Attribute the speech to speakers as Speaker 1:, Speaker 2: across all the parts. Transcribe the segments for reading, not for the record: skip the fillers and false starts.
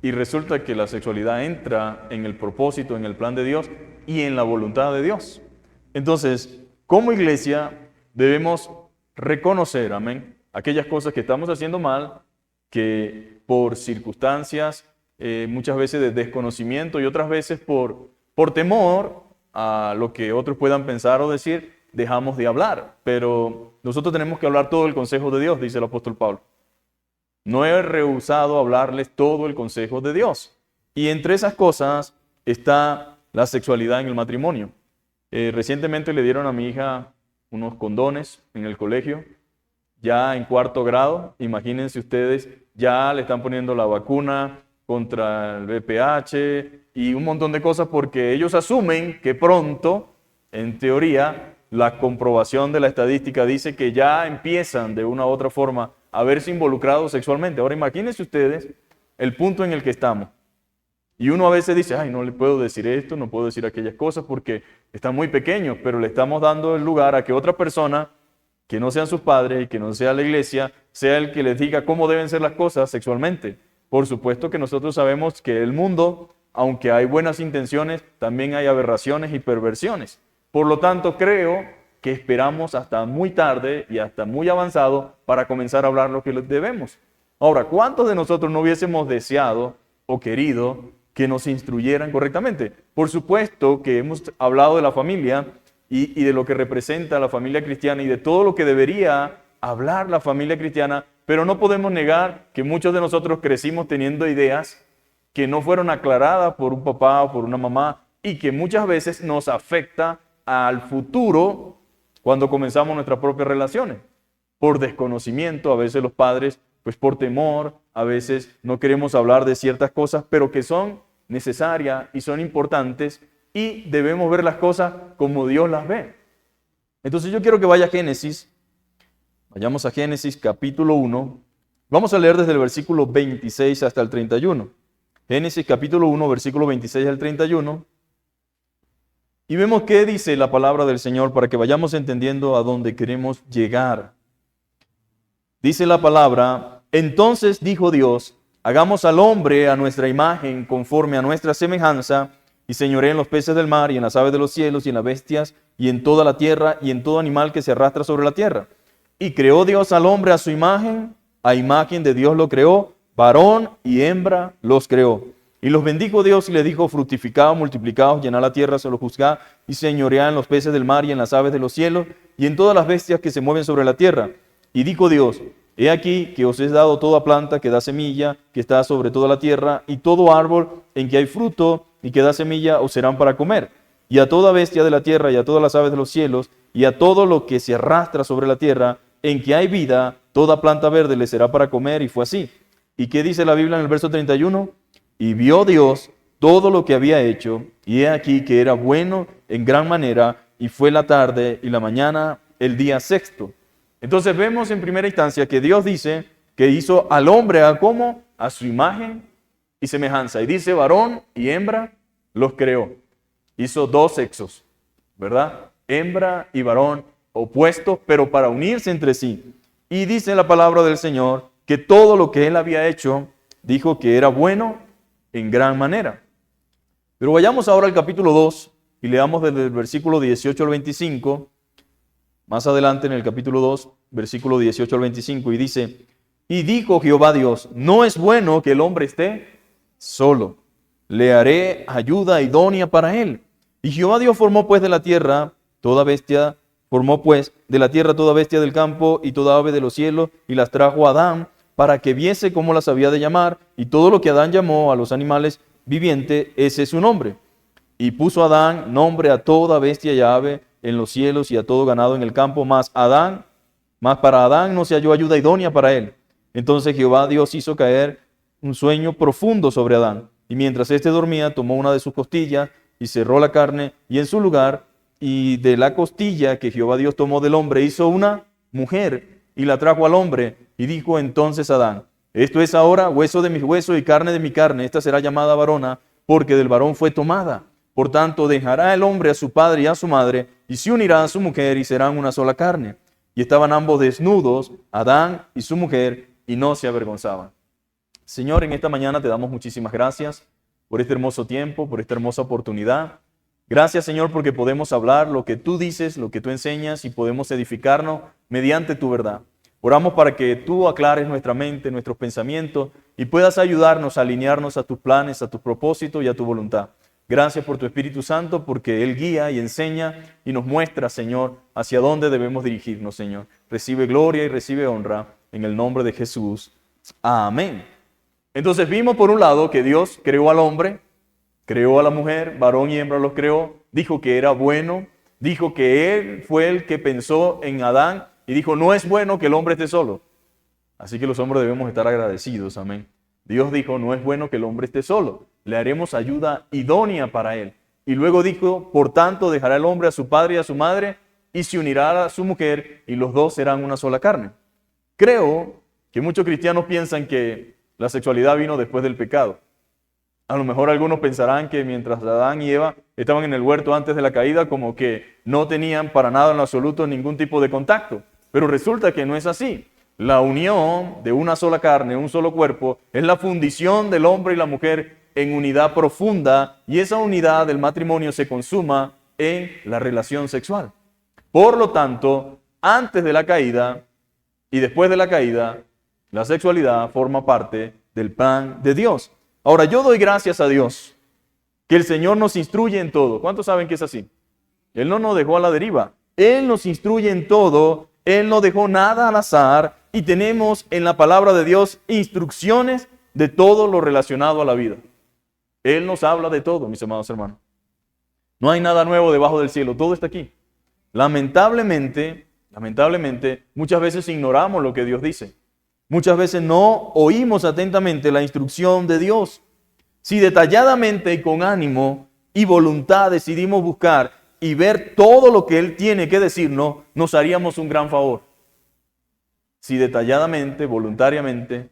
Speaker 1: Y resulta que la sexualidad entra en el propósito, en el plan de Dios y en la voluntad de Dios. Entonces, como iglesia debemos reconocer, amén, aquellas cosas que estamos haciendo mal, que por circunstancias, muchas veces de desconocimiento y otras veces por temor a lo que otros puedan pensar o decir, dejamos de hablar. Pero nosotros tenemos que hablar todo el consejo de Dios, dice el apóstol Pablo. No he rehusado hablarles todo el consejo de Dios. Y entre esas cosas está la sexualidad en el matrimonio. Recientemente le dieron a mi hija unos condones en el colegio, ya en 4º grado. Imagínense ustedes, ya le están poniendo la vacuna contra el VPH y un montón de cosas porque ellos asumen que pronto, en teoría, la comprobación de la estadística dice que ya empiezan de una u otra forma a verse involucrados sexualmente. Ahora imagínense ustedes el punto en el que estamos. Y uno a veces dice, ay, no le puedo decir esto, no puedo decir aquellas cosas porque están muy pequeños, pero le estamos dando el lugar a que otra persona, que no sean sus padres y que no sea la iglesia, sea el que les diga cómo deben ser las cosas sexualmente. Por supuesto que nosotros sabemos que el mundo, aunque hay buenas intenciones, también hay aberraciones y perversiones. Por lo tanto, creo que esperamos hasta muy tarde y hasta muy avanzado para comenzar a hablar lo que debemos. Ahora, ¿cuántos de nosotros no hubiésemos deseado o querido que nos instruyeran correctamente? Por supuesto que hemos hablado de la familia y de lo que representa la familia cristiana y de todo lo que debería hablar la familia cristiana, pero no podemos negar que muchos de nosotros crecimos teniendo ideas que no fueron aclaradas por un papá o por una mamá y que muchas veces nos afecta al futuro cuando comenzamos nuestras propias relaciones. Por desconocimiento, a veces los padres, pues por temor, a veces no queremos hablar de ciertas cosas, pero que son necesarias y son importantes y debemos ver las cosas como Dios las ve. Entonces yo quiero que vaya a Génesis, vayamos a Génesis capítulo 1, vamos a leer desde el versículo 26 hasta el 31. Génesis capítulo 1, versículo 26 al 31. Y vemos qué dice la palabra del Señor para que vayamos entendiendo a dónde queremos llegar. Dice la palabra, entonces dijo Dios, hagamos al hombre a nuestra imagen, conforme a nuestra semejanza, y señoree en los peces del mar, y en las aves de los cielos, y en las bestias, y en toda la tierra, y en todo animal que se arrastra sobre la tierra. Y creó Dios al hombre a su imagen, a imagen de Dios lo creó, varón y hembra los creó. Y los bendijo Dios y le dijo, fructificaos, multiplicaos, llenad la tierra, sojuzgad y señoread en los peces del mar y en las aves de los cielos y en todas las bestias que se mueven sobre la tierra. Y dijo Dios, he aquí que os he dado toda planta que da semilla, que está sobre toda la tierra, y todo árbol en que hay fruto y que da semilla os serán para comer. Y a toda bestia de la tierra y a todas las aves de los cielos y a todo lo que se arrastra sobre la tierra, en que hay vida, toda planta verde le será para comer. Y fue así. ¿Y qué dice la Biblia en el verso 31? Y vio Dios todo lo que había hecho, y he aquí que era bueno en gran manera, y fue la tarde y la mañana el día sexto. Entonces vemos en primera instancia que Dios dice que hizo al hombre a ¿cómo? A su imagen y semejanza. Y dice varón y hembra los creó. Hizo dos sexos, ¿verdad? Hembra y varón opuestos, pero para unirse entre sí. Y dice la palabra del Señor que todo lo que él había hecho, dijo que era bueno en gran manera. Pero vayamos ahora al capítulo 2 y leamos desde el versículo 18 al 25, más adelante en el capítulo 2, versículo 18 al 25, y dice, y dijo Jehová Dios, no es bueno que el hombre esté solo, le haré ayuda idónea para él. Y Jehová Dios formó pues de la tierra toda bestia, formó pues de la tierra toda bestia del campo y toda ave de los cielos, y las trajo a Adán, para que viese cómo las había de llamar, y todo lo que Adán llamó a los animales vivientes, ese es su nombre. Y puso Adán nombre a toda bestia y ave en los cielos y a todo ganado en el campo, mas para Adán no se halló ayuda idónea para él. Entonces Jehová Dios hizo caer un sueño profundo sobre Adán, y mientras éste dormía, tomó una de sus costillas y cerró la carne, y en su lugar, y de la costilla que Jehová Dios tomó del hombre, hizo una mujer, y la trajo al hombre. Y dijo entonces Adán, esto es ahora hueso de mis huesos y carne de mi carne, esta será llamada varona, porque del varón fue tomada. Por tanto, dejará el hombre a su padre y a su madre, y se unirá a su mujer, y serán una sola carne. Y estaban ambos desnudos, Adán y su mujer, y no se avergonzaban. Señor, en esta mañana te damos muchísimas gracias por este hermoso tiempo, por esta hermosa oportunidad. Gracias, Señor, porque podemos hablar lo que tú dices, lo que tú enseñas y podemos edificarnos mediante tu verdad. Oramos para que tú aclares nuestra mente, nuestros pensamientos y puedas ayudarnos a alinearnos a tus planes, a tus propósitos y a tu voluntad. Gracias por tu Espíritu Santo, porque Él guía y enseña y nos muestra, Señor, hacia dónde debemos dirigirnos, Señor. Recibe gloria y recibe honra en el nombre de Jesús. Amén. Entonces vimos por un lado que Dios creó al hombre, creó a la mujer, varón y hembra los creó, dijo que era bueno, dijo que Él fue el que pensó en Adán y dijo, no es bueno que el hombre esté solo. Así que los hombres debemos estar agradecidos, amén. Dios dijo, no es bueno que el hombre esté solo, le haremos ayuda idónea para él. Y luego dijo, por tanto dejará el hombre a su padre y a su madre y se unirá a su mujer y los dos serán una sola carne. Creo que muchos cristianos piensan que la sexualidad vino después del pecado. A lo mejor algunos pensarán que mientras Adán y Eva estaban en el huerto antes de la caída, como que no tenían para nada en lo absoluto ningún tipo de contacto. Pero resulta que no es así. La unión de una sola carne, un solo cuerpo, es la fundición del hombre y la mujer en unidad profunda y esa unidad del matrimonio se consuma en la relación sexual. Por lo tanto, antes de la caída y después de la caída, la sexualidad forma parte del plan de Dios. Ahora, yo doy gracias a Dios que el Señor nos instruye en todo. ¿Cuántos saben que es así? Él no nos dejó a la deriva. Él nos instruye en todo. Él no dejó nada al azar. Y tenemos en la palabra de Dios instrucciones de todo lo relacionado a la vida. Él nos habla de todo, mis amados hermanos. No hay nada nuevo debajo del cielo. Todo está aquí. Lamentablemente, muchas veces ignoramos lo que Dios dice. Muchas veces no oímos atentamente la instrucción de Dios. Si detalladamente y con ánimo y voluntad decidimos buscar y ver todo lo que Él tiene que decirnos, nos haríamos un gran favor. Si detalladamente, voluntariamente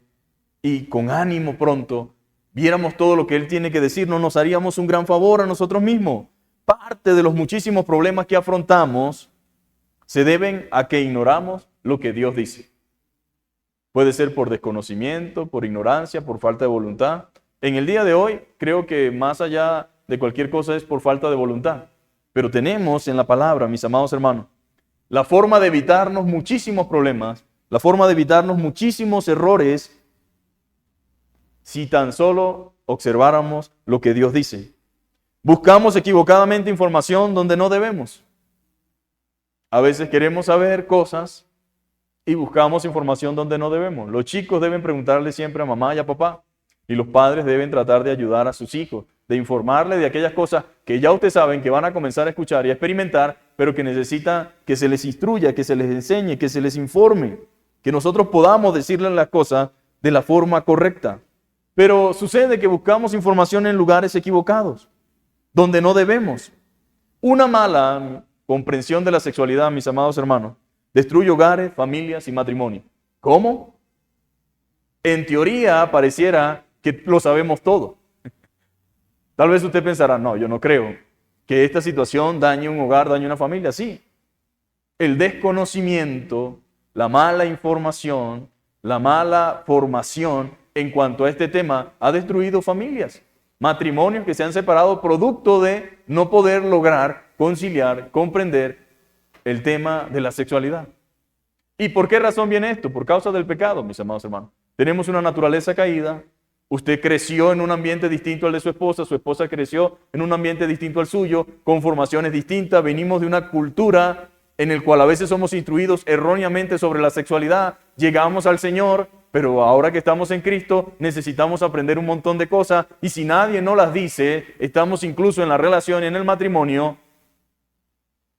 Speaker 1: y con ánimo pronto viéramos todo lo que Él tiene que decirnos, nos haríamos un gran favor a nosotros mismos. Parte de los muchísimos problemas que afrontamos se deben a que ignoramos lo que Dios dice. Puede ser por desconocimiento, por ignorancia, por falta de voluntad. En el día de hoy, creo que más allá de cualquier cosa es por falta de voluntad. Pero tenemos en la palabra, mis amados hermanos, la forma de evitarnos muchísimos problemas, la forma de evitarnos muchísimos errores, si tan solo observáramos lo que Dios dice. Buscamos equivocadamente información donde no debemos. A veces queremos saber cosas y buscamos información donde no debemos. Los chicos deben preguntarle siempre a mamá y a papá. Y los padres deben tratar de ayudar a sus hijos, de informarle de aquellas cosas que ya ustedes saben que van a comenzar a escuchar y a experimentar, pero que necesitan que se les instruya, que se les enseñe, que se les informe, que nosotros podamos decirles las cosas de la forma correcta. Pero sucede que buscamos información en lugares equivocados, donde no debemos. Una mala comprensión de la sexualidad, mis amados hermanos, destruye hogares, familias y matrimonio. ¿Cómo? En teoría pareciera que lo sabemos todo. Tal vez usted pensará, no, yo no creo que esta situación dañe un hogar, dañe una familia. Sí, el desconocimiento, la mala información, la mala formación en cuanto a este tema ha destruido familias, matrimonios que se han separado producto de no poder lograr conciliar, comprender el tema de la sexualidad. ¿Y por qué razón viene esto? Por causa del pecado, mis amados hermanos. Tenemos una naturaleza caída. Usted creció en un ambiente distinto al de su esposa creció en un ambiente distinto al suyo, con formaciones distintas. Venimos de una cultura en la cual a veces somos instruidos erróneamente sobre la sexualidad. Llegamos al Señor, pero ahora que estamos en Cristo necesitamos aprender un montón de cosas y si nadie nos las dice, estamos incluso en la relación y en el matrimonio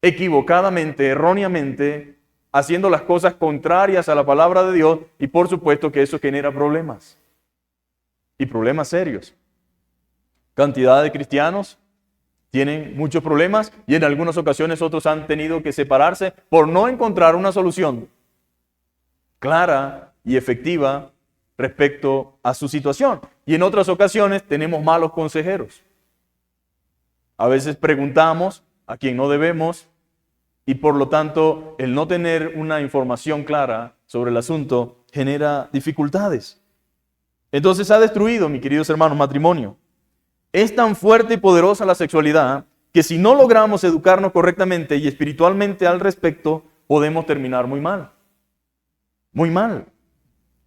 Speaker 1: equivocadamente, erróneamente, haciendo las cosas contrarias a la palabra de Dios y por supuesto que eso genera problemas. Y problemas serios. Cantidad de cristianos tienen muchos problemas y en algunas ocasiones otros han tenido que separarse por no encontrar una solución clara y efectiva respecto a su situación. Y en otras ocasiones tenemos malos consejeros. A veces preguntamos a quien no debemos y por lo tanto el no tener una información clara sobre el asunto genera dificultades. Entonces ha destruido, mis queridos hermanos, matrimonio. Es tan fuerte y poderosa la sexualidad que si no logramos educarnos correctamente y espiritualmente al respecto, podemos terminar muy mal. Muy mal.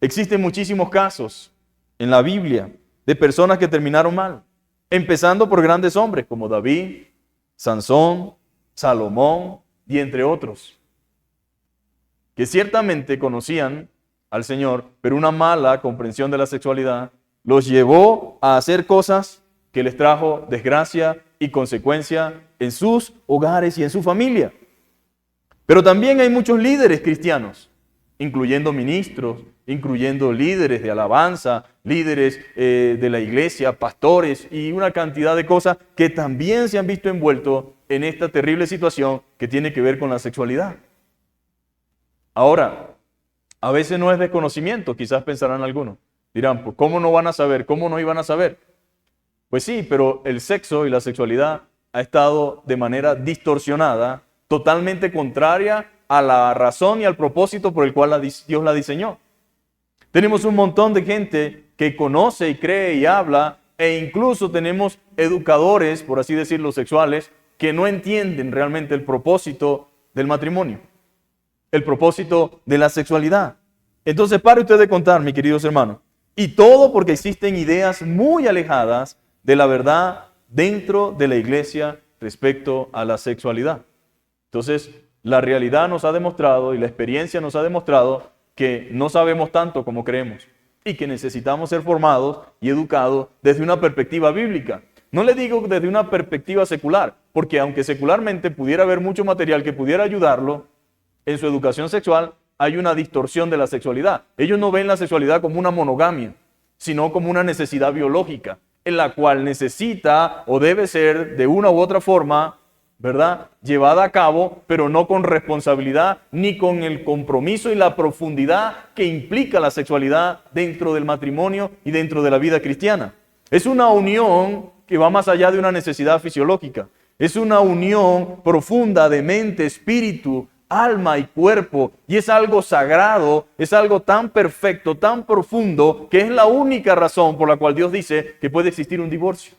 Speaker 1: Existen muchísimos casos en la Biblia de personas que terminaron mal, empezando por grandes hombres como David, Sansón, Salomón y entre otros, que ciertamente conocían al Señor, pero una mala comprensión de la sexualidad los llevó a hacer cosas que les trajo desgracia y consecuencia en sus hogares y en su familia. Pero también hay muchos líderes cristianos, incluyendo ministros, incluyendo líderes de alabanza, líderes de la iglesia, pastores y una cantidad de cosas que también se han visto envueltos en esta terrible situación que tiene que ver con la sexualidad. Ahora, a veces no es desconocimiento, quizás pensarán algunos. Dirán, pues ¿cómo no van a saber? ¿Cómo no iban a saber? Pues sí, pero el sexo y la sexualidad ha estado de manera distorsionada, totalmente contraria a la razón y al propósito por el cual Dios la diseñó. Tenemos un montón de gente que conoce y cree y habla, e incluso tenemos educadores, por así decirlo, sexuales, que no entienden realmente el propósito del matrimonio, el propósito de la sexualidad. Entonces, pare usted de contar, mis queridos hermanos, y todo porque existen ideas muy alejadas de la verdad dentro de la iglesia respecto a la sexualidad. Entonces, la realidad nos ha demostrado y la experiencia nos ha demostrado que no sabemos tanto como creemos y que necesitamos ser formados y educados desde una perspectiva bíblica. No le digo desde una perspectiva secular, porque aunque secularmente pudiera haber mucho material que pudiera ayudarlo en su educación sexual, hay una distorsión de la sexualidad. Ellos no ven la sexualidad como una monogamia, sino como una necesidad biológica, en la cual necesita o debe ser de una u otra forma, ¿verdad?, llevada a cabo, pero no con responsabilidad ni con el compromiso y la profundidad que implica la sexualidad dentro del matrimonio y dentro de la vida cristiana. Es una unión que va más allá de una necesidad fisiológica. Es una unión profunda de mente, espíritu, alma y cuerpo, y es algo sagrado, es algo tan perfecto, tan profundo, que es la única razón por la cual Dios dice que puede existir un divorcio.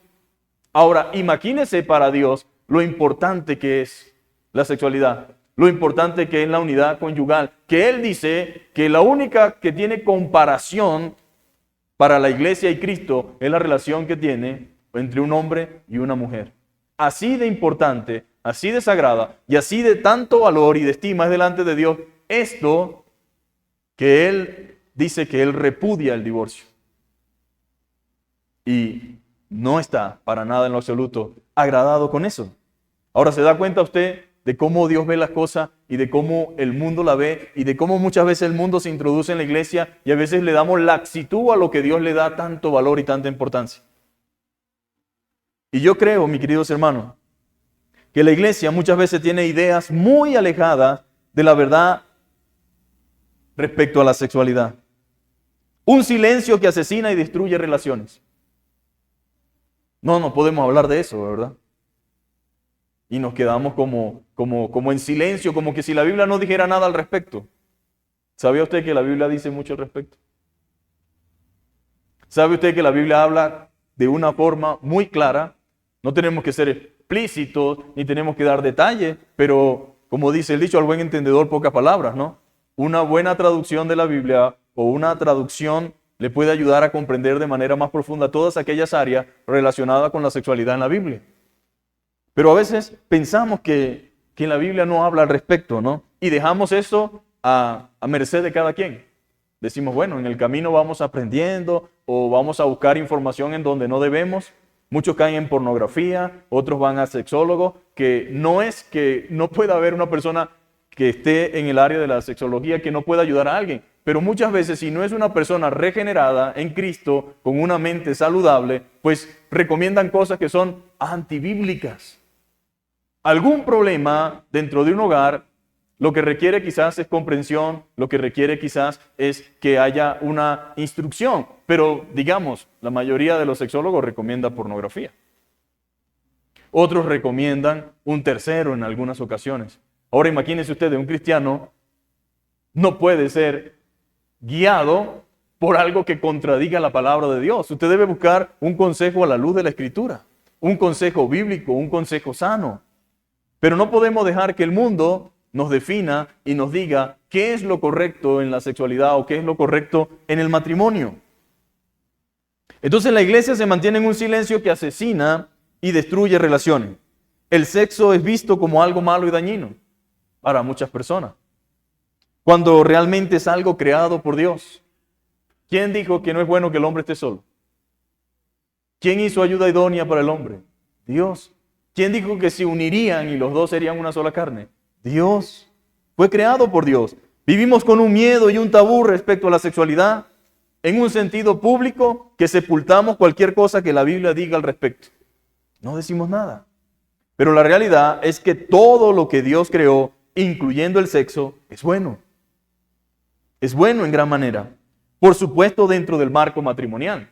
Speaker 1: Ahora, imagínese para Dios lo importante que es la sexualidad, lo importante que es la unidad conyugal, que Él dice que la única que tiene comparación para la iglesia y Cristo es la relación que tiene entre un hombre y una mujer. Así de importante, así de sagrada y así de tanto valor y de estima es delante de Dios esto, que Él dice que Él repudia el divorcio. Y no está para nada en lo absoluto agradado con eso. Ahora, ¿se da cuenta usted de cómo Dios ve las cosas y de cómo el mundo la ve y de cómo muchas veces el mundo se introduce en la iglesia y a veces le damos laxitud a lo que Dios le da tanto valor y tanta importancia? Y yo creo, mis queridos hermanos, que la iglesia muchas veces tiene ideas muy alejadas de la verdad respecto a la sexualidad. Un silencio que asesina y destruye relaciones. No podemos hablar de eso, ¿verdad? Y nos quedamos como en silencio, como que si la Biblia no dijera nada al respecto. ¿Sabía usted que la Biblia dice mucho al respecto? ¿Sabe usted que la Biblia habla de una forma muy clara? No tenemos que ser explícitos, ni tenemos que dar detalles, pero como dice el dicho, al buen entendedor pocas palabras, ¿no? Una buena traducción de la Biblia o una traducción le puede ayudar a comprender de manera más profunda todas aquellas áreas relacionadas con la sexualidad en la Biblia. Pero a veces pensamos que en la Biblia no habla al respecto, ¿no? Y dejamos eso a merced de cada quien. Decimos, bueno, en el camino vamos aprendiendo o vamos a buscar información en donde no debemos. Muchos caen en pornografía, otros van a sexólogos, que no es que no pueda haber una persona que esté en el área de la sexología que no pueda ayudar a alguien. Pero muchas veces, si no es una persona regenerada en Cristo, con una mente saludable, pues recomiendan cosas que son antibíblicas. Algún problema dentro de un hogar, lo que requiere quizás es comprensión, lo que requiere quizás es que haya una instrucción. Pero digamos, la mayoría de los sexólogos recomienda pornografía. Otros recomiendan un tercero en algunas ocasiones. Ahora imagínese usted, un cristiano no puede ser guiado por algo que contradiga la palabra de Dios. Usted debe buscar un consejo a la luz de la Escritura, un consejo bíblico, un consejo sano. Pero no podemos dejar que el mundo nos defina y nos diga qué es lo correcto en la sexualidad o qué es lo correcto en el matrimonio. Entonces la iglesia se mantiene en un silencio que asesina y destruye relaciones. El sexo es visto como algo malo y dañino para muchas personas, cuando realmente es algo creado por Dios. ¿Quién dijo que no es bueno que el hombre esté solo? ¿Quién hizo ayuda idónea para el hombre? Dios. ¿Quién dijo que se unirían y los dos serían una sola carne? Dios. Fue creado por Dios. Vivimos con un miedo y un tabú respecto a la sexualidad, en un sentido público que sepultamos cualquier cosa que la Biblia diga al respecto. No decimos nada. Pero la realidad es que todo lo que Dios creó, incluyendo el sexo, es bueno. Es bueno en gran manera. Por supuesto, dentro del marco matrimonial.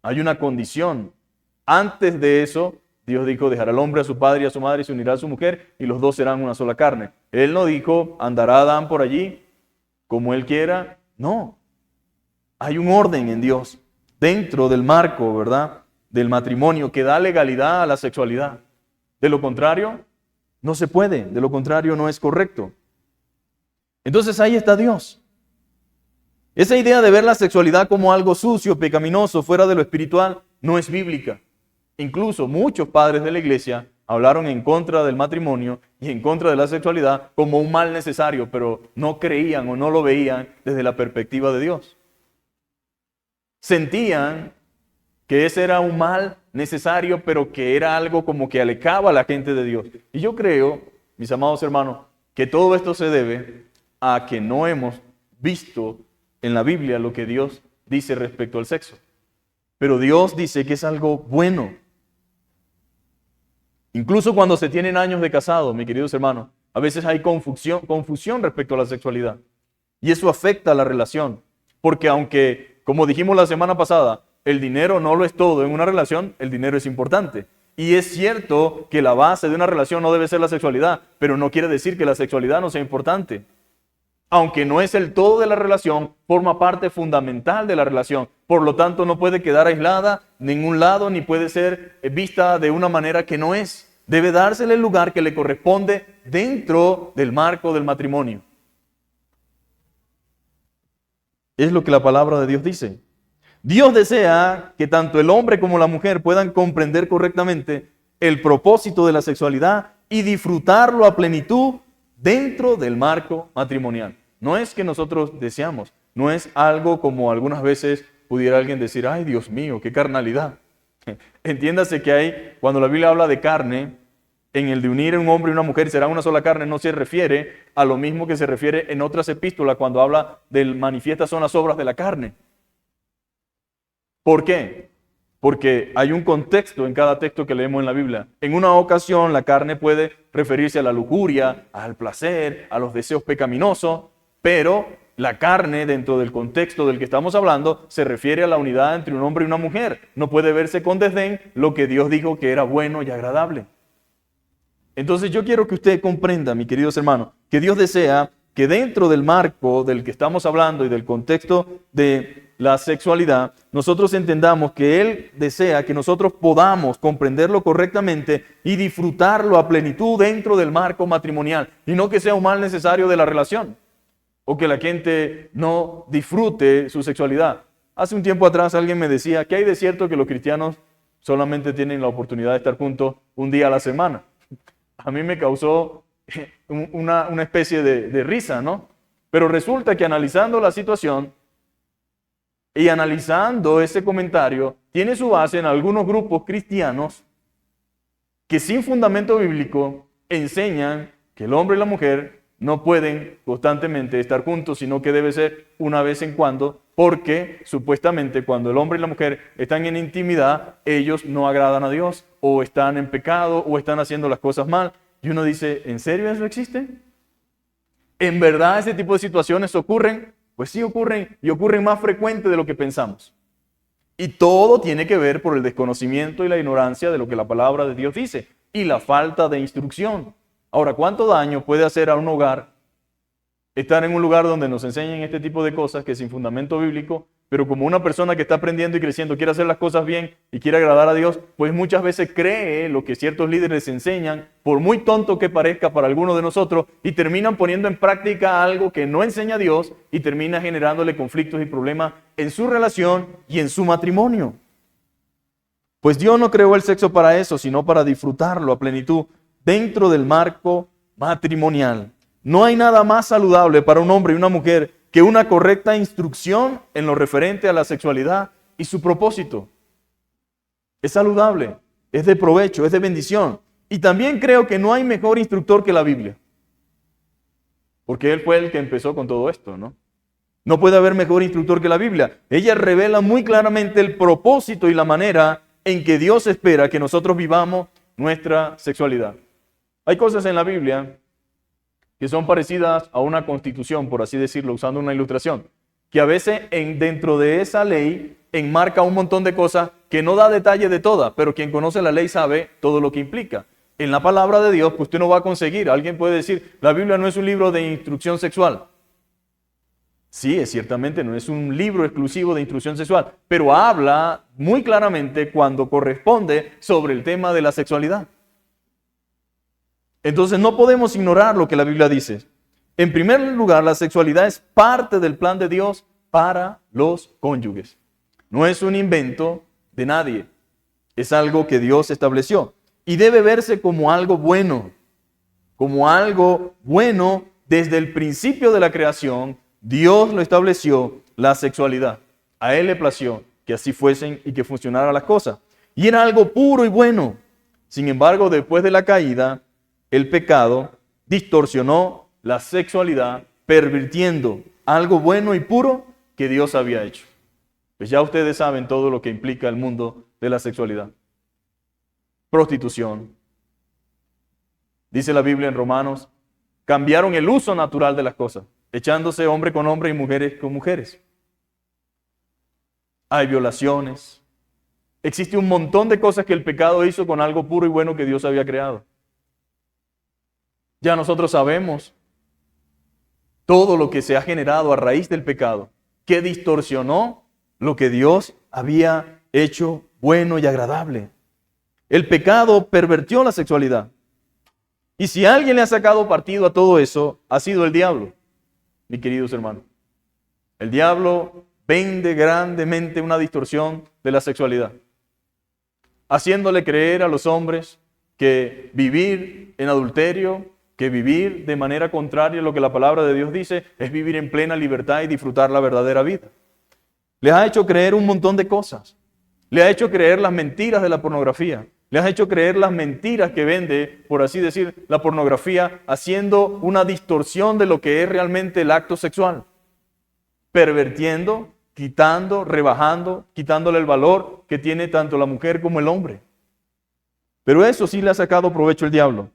Speaker 1: Hay una condición. Antes de eso, Dios dijo, dejará al hombre a su padre y a su madre y se unirá a su mujer y los dos serán una sola carne. Él no dijo, andará Adán por allí como él quiera. No. Hay un orden en Dios dentro del marco, ¿verdad?, del matrimonio que da legalidad a la sexualidad. De lo contrario, no se puede. De lo contrario, no es correcto. Entonces ahí está Dios. Esa idea de ver la sexualidad como algo sucio, pecaminoso, fuera de lo espiritual, no es bíblica. Incluso muchos padres de la iglesia hablaron en contra del matrimonio y en contra de la sexualidad como un mal necesario, pero no creían o no lo veían desde la perspectiva de Dios. Sentían que ese era un mal necesario, pero que era algo como que alejaba a la gente de Dios. Y yo creo, mis amados hermanos, que todo esto se debe a que no hemos visto en la Biblia lo que Dios dice respecto al sexo. Pero Dios dice que es algo bueno. Incluso cuando se tienen años de casado, mis queridos hermanos, a veces hay confusión respecto a la sexualidad. Y eso afecta a la relación. Porque aunque, como dijimos la semana pasada, el dinero no lo es todo en una relación, el dinero es importante. Y es cierto que la base de una relación no debe ser la sexualidad, pero no quiere decir que la sexualidad no sea importante. Aunque no es el todo de la relación, forma parte fundamental de la relación. Por lo tanto, no puede quedar aislada en ningún lado, ni puede ser vista de una manera que no es. Debe dársele el lugar que le corresponde dentro del marco del matrimonio. Es lo que la palabra de Dios dice. Dios desea que tanto el hombre como la mujer puedan comprender correctamente el propósito de la sexualidad y disfrutarlo a plenitud dentro del marco matrimonial. No es que nosotros deseamos, no es algo como algunas veces pudiera alguien decir, ay Dios mío, qué carnalidad. Entiéndase que hay, cuando la Biblia habla de carne, en el de unir a un hombre y una mujer será una sola carne, no se refiere a lo mismo que se refiere en otras epístolas cuando habla del manifiestas son las obras de la carne. ¿Por qué? Porque hay un contexto en cada texto que leemos en la Biblia. En una ocasión la carne puede referirse a la lujuria, al placer, a los deseos pecaminosos, pero la carne dentro del contexto del que estamos hablando se refiere a la unidad entre un hombre y una mujer. No puede verse con desdén lo que Dios dijo que era bueno y agradable. Entonces yo quiero que usted comprenda, mis queridos hermanos, que Dios desea que dentro del marco del que estamos hablando y del contexto de la sexualidad, nosotros entendamos que Él desea que nosotros podamos comprenderlo correctamente y disfrutarlo a plenitud dentro del marco matrimonial, y no que sea un mal necesario de la relación, o que la gente no disfrute su sexualidad. Hace un tiempo atrás alguien me decía, ¿qué hay de cierto que los cristianos solamente tienen la oportunidad de estar juntos un día a la semana? A mí me causó una especie de risa, ¿no? Pero resulta que analizando la situación y analizando ese comentario, tiene su base en algunos grupos cristianos que sin fundamento bíblico enseñan que el hombre y la mujer no pueden constantemente estar juntos, sino que debe ser una vez en cuando, porque supuestamente cuando el hombre y la mujer están en intimidad, ellos no agradan a Dios, o están en pecado, o están haciendo las cosas mal. Y uno dice, ¿en serio eso existe? ¿En verdad ese tipo de situaciones ocurren? Pues sí ocurren, y ocurren más frecuente de lo que pensamos. Y todo tiene que ver por el desconocimiento y la ignorancia de lo que la palabra de Dios dice, y la falta de instrucción. Ahora, ¿cuánto daño puede hacer a un hogar estar en un lugar donde nos enseñen este tipo de cosas que sin fundamento bíblico, pero como una persona que está aprendiendo y creciendo quiere hacer las cosas bien y quiere agradar a Dios, pues muchas veces cree lo que ciertos líderes enseñan, por muy tonto que parezca para algunos de nosotros, y terminan poniendo en práctica algo que no enseña Dios y termina generándole conflictos y problemas en su relación y en su matrimonio. Pues Dios no creó el sexo para eso, sino para disfrutarlo a plenitud dentro del marco matrimonial. No hay nada más saludable para un hombre y una mujer que una correcta instrucción en lo referente a la sexualidad y su propósito. Es saludable, es de provecho, es de bendición. Y también creo que no hay mejor instructor que la Biblia. Porque Él fue el que empezó con todo esto, ¿no? No puede haber mejor instructor que la Biblia. Ella revela muy claramente el propósito y la manera en que Dios espera que nosotros vivamos nuestra sexualidad. Hay cosas en la Biblia que son parecidas a una constitución, por así decirlo, usando una ilustración, que a veces dentro de esa ley enmarca un montón de cosas que no da detalle de todas, pero quien conoce la ley sabe todo lo que implica. En la palabra de Dios, pues usted no va a conseguir. Alguien puede decir, la Biblia no es un libro de instrucción sexual. Sí, ciertamente no es un libro exclusivo de instrucción sexual, pero habla muy claramente cuando corresponde sobre el tema de la sexualidad. Entonces no podemos ignorar lo que la Biblia dice. En primer lugar, la sexualidad es parte del plan de Dios para los cónyuges. No es un invento de nadie. Es algo que Dios estableció. Y debe verse como algo bueno. Como algo bueno desde el principio de la creación. Dios lo estableció, la sexualidad. A Él le plació que así fuesen y que funcionaran las cosas. Y era algo puro y bueno. Sin embargo, después de la caída, el pecado distorsionó la sexualidad, pervirtiendo algo bueno y puro que Dios había hecho. Pues ya ustedes saben todo lo que implica el mundo de la sexualidad. Prostitución. Dice la Biblia en Romanos, cambiaron el uso natural de las cosas, echándose hombre con hombre y mujeres con mujeres. Hay violaciones. Existe un montón de cosas que el pecado hizo con algo puro y bueno que Dios había creado. Ya nosotros sabemos todo lo que se ha generado a raíz del pecado, que distorsionó lo que Dios había hecho bueno y agradable. El pecado pervirtió la sexualidad. Y si alguien le ha sacado partido a todo eso, ha sido el diablo, mis queridos hermanos. El diablo vende grandemente una distorsión de la sexualidad, haciéndole creer a los hombres que vivir en adulterio, que vivir de manera contraria a lo que la palabra de Dios dice, es vivir en plena libertad y disfrutar la verdadera vida. Les ha hecho creer un montón de cosas. Le ha hecho creer las mentiras de la pornografía. Le ha hecho creer las mentiras que vende, por así decir, la pornografía, haciendo una distorsión de lo que es realmente el acto sexual. Pervertiendo, quitando, rebajando, quitándole el valor que tiene tanto la mujer como el hombre. Pero eso sí le ha sacado provecho el diablo.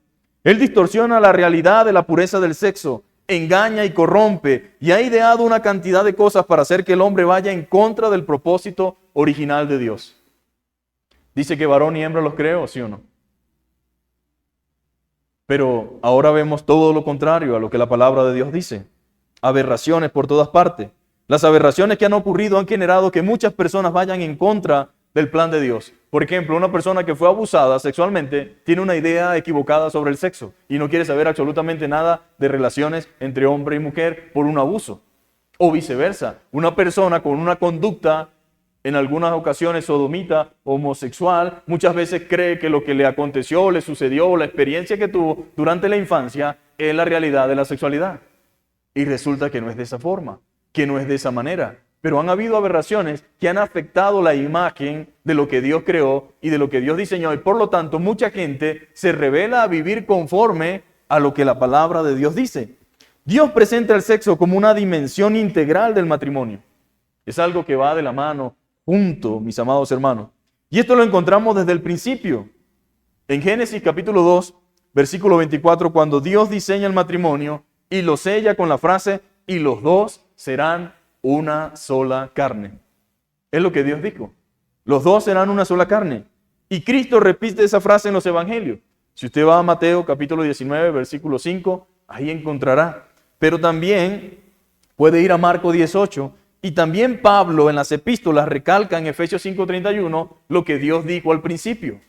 Speaker 1: Él distorsiona la realidad de la pureza del sexo, engaña y corrompe, y ha ideado una cantidad de cosas para hacer que el hombre vaya en contra del propósito original de Dios. Dice que varón y hembra los creó, ¿sí o no? Pero ahora vemos todo lo contrario a lo que la palabra de Dios dice. Aberraciones por todas partes. Las aberraciones que han ocurrido han generado que muchas personas vayan en contra del plan de Dios. Por ejemplo, una persona que fue abusada sexualmente tiene una idea equivocada sobre el sexo y no quiere saber absolutamente nada de relaciones entre hombre y mujer por un abuso. O viceversa, una persona con una conducta en algunas ocasiones sodomita, homosexual, muchas veces cree que lo que le aconteció, le sucedió, la experiencia que tuvo durante la infancia es la realidad de la sexualidad. Y resulta que no es de esa forma, que no es de esa manera. Pero han habido aberraciones que han afectado la imagen de lo que Dios creó y de lo que Dios diseñó. Y por lo tanto, mucha gente se revela a vivir conforme a lo que la palabra de Dios dice. Dios presenta el sexo como una dimensión integral del matrimonio. Es algo que va de la mano, junto, mis amados hermanos. Y esto lo encontramos desde el principio. En Génesis capítulo 2, versículo 24, cuando Dios diseña el matrimonio y lo sella con la frase, y los dos serán una sola carne. Es lo que Dios dijo. Los dos serán una sola carne. Y Cristo repite esa frase en los evangelios. Si usted va a Mateo capítulo 19, versículo 5, ahí encontrará. pero también puede ir a Marcos 18, y también Pablo en las epístolas recalca en Efesios 5:31 lo que Dios dijo al principio.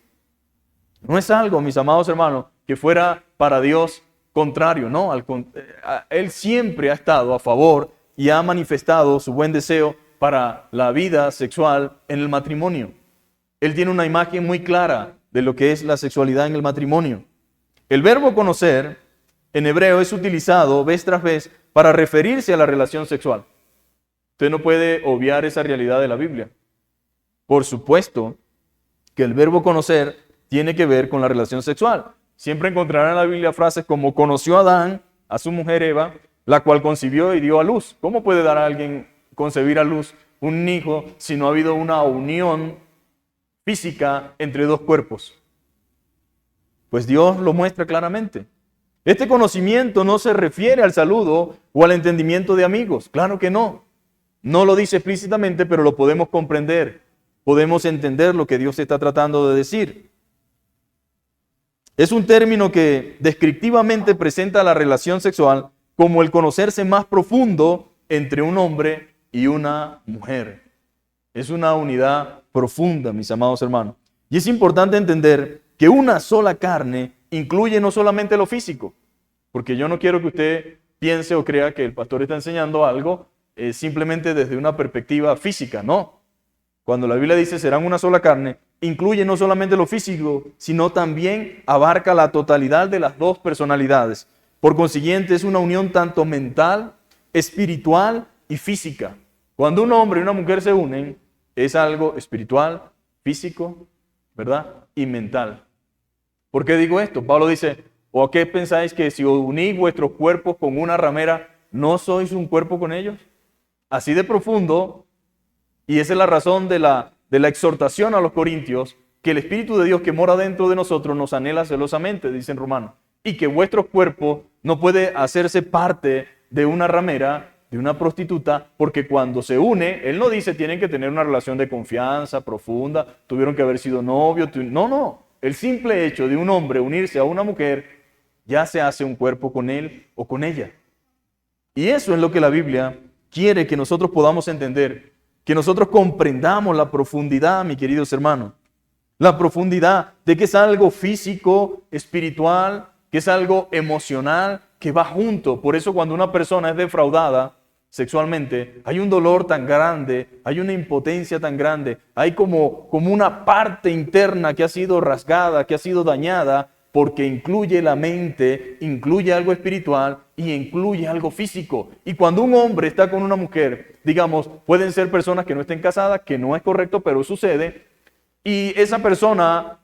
Speaker 1: No es algo, mis amados hermanos, que fuera para Dios contrario, no. Él siempre ha estado a favor y ha manifestado su buen deseo para la vida sexual en el matrimonio. Él tiene una imagen muy clara de lo que es la sexualidad en el matrimonio. El verbo conocer en hebreo es utilizado vez tras vez para referirse a la relación sexual. Usted no puede obviar esa realidad de la Biblia. Por supuesto que el verbo conocer tiene que ver con la relación sexual. Siempre encontrarán en la Biblia frases como conoció a Adán, a su mujer Eva, la cual concibió y dio a luz. ¿Cómo puede dar a alguien concebir a luz un hijo si no ha habido una unión física entre dos cuerpos? Pues Dios lo muestra claramente. Este conocimiento no se refiere al saludo o al entendimiento de amigos. Claro que no. No lo dice explícitamente, pero lo podemos comprender. Podemos entender lo que Dios está tratando de decir. Es un término que descriptivamente presenta la relación sexual como el conocerse más profundo entre un hombre y una mujer. Es una unidad profunda, mis amados hermanos. Y es importante entender que una sola carne incluye no solamente lo físico, porque yo no quiero que usted piense o crea que el pastor está enseñando algo simplemente desde una perspectiva física, no. Cuando la Biblia dice serán una sola carne, incluye no solamente lo físico, sino también abarca la totalidad de las dos personalidades. Por consiguiente, es una unión tanto mental, espiritual y física. Cuando un hombre y una mujer se unen, es algo espiritual, físico, ¿verdad? Y mental. ¿Por qué digo esto? Pablo dice, ¿o a qué pensáis que si unís vuestros cuerpos con una ramera, no sois un cuerpo con ellos? Así de profundo, y esa es la razón de la exhortación a los corintios, que el Espíritu de Dios que mora dentro de nosotros nos anhela celosamente, dicen Romanos, y que vuestro cuerpo no puede hacerse parte de una ramera, de una prostituta, porque cuando se une, él no dice tienen que tener una relación de confianza profunda, tuvieron que haber sido novios, no. El simple hecho de un hombre unirse a una mujer, ya se hace un cuerpo con él o con ella. Y eso es lo que la Biblia quiere que nosotros podamos entender, que nosotros comprendamos la profundidad, mis queridos hermanos, la profundidad de que es algo físico, espiritual, que es algo emocional, que va junto. Por eso cuando una persona es defraudada sexualmente, hay un dolor tan grande, hay una impotencia tan grande, hay como una parte interna que ha sido rasgada, que ha sido dañada, porque incluye la mente, incluye algo espiritual y incluye algo físico. Y cuando un hombre está con una mujer, digamos, pueden ser personas que no estén casadas, que no es correcto, pero sucede, y esa persona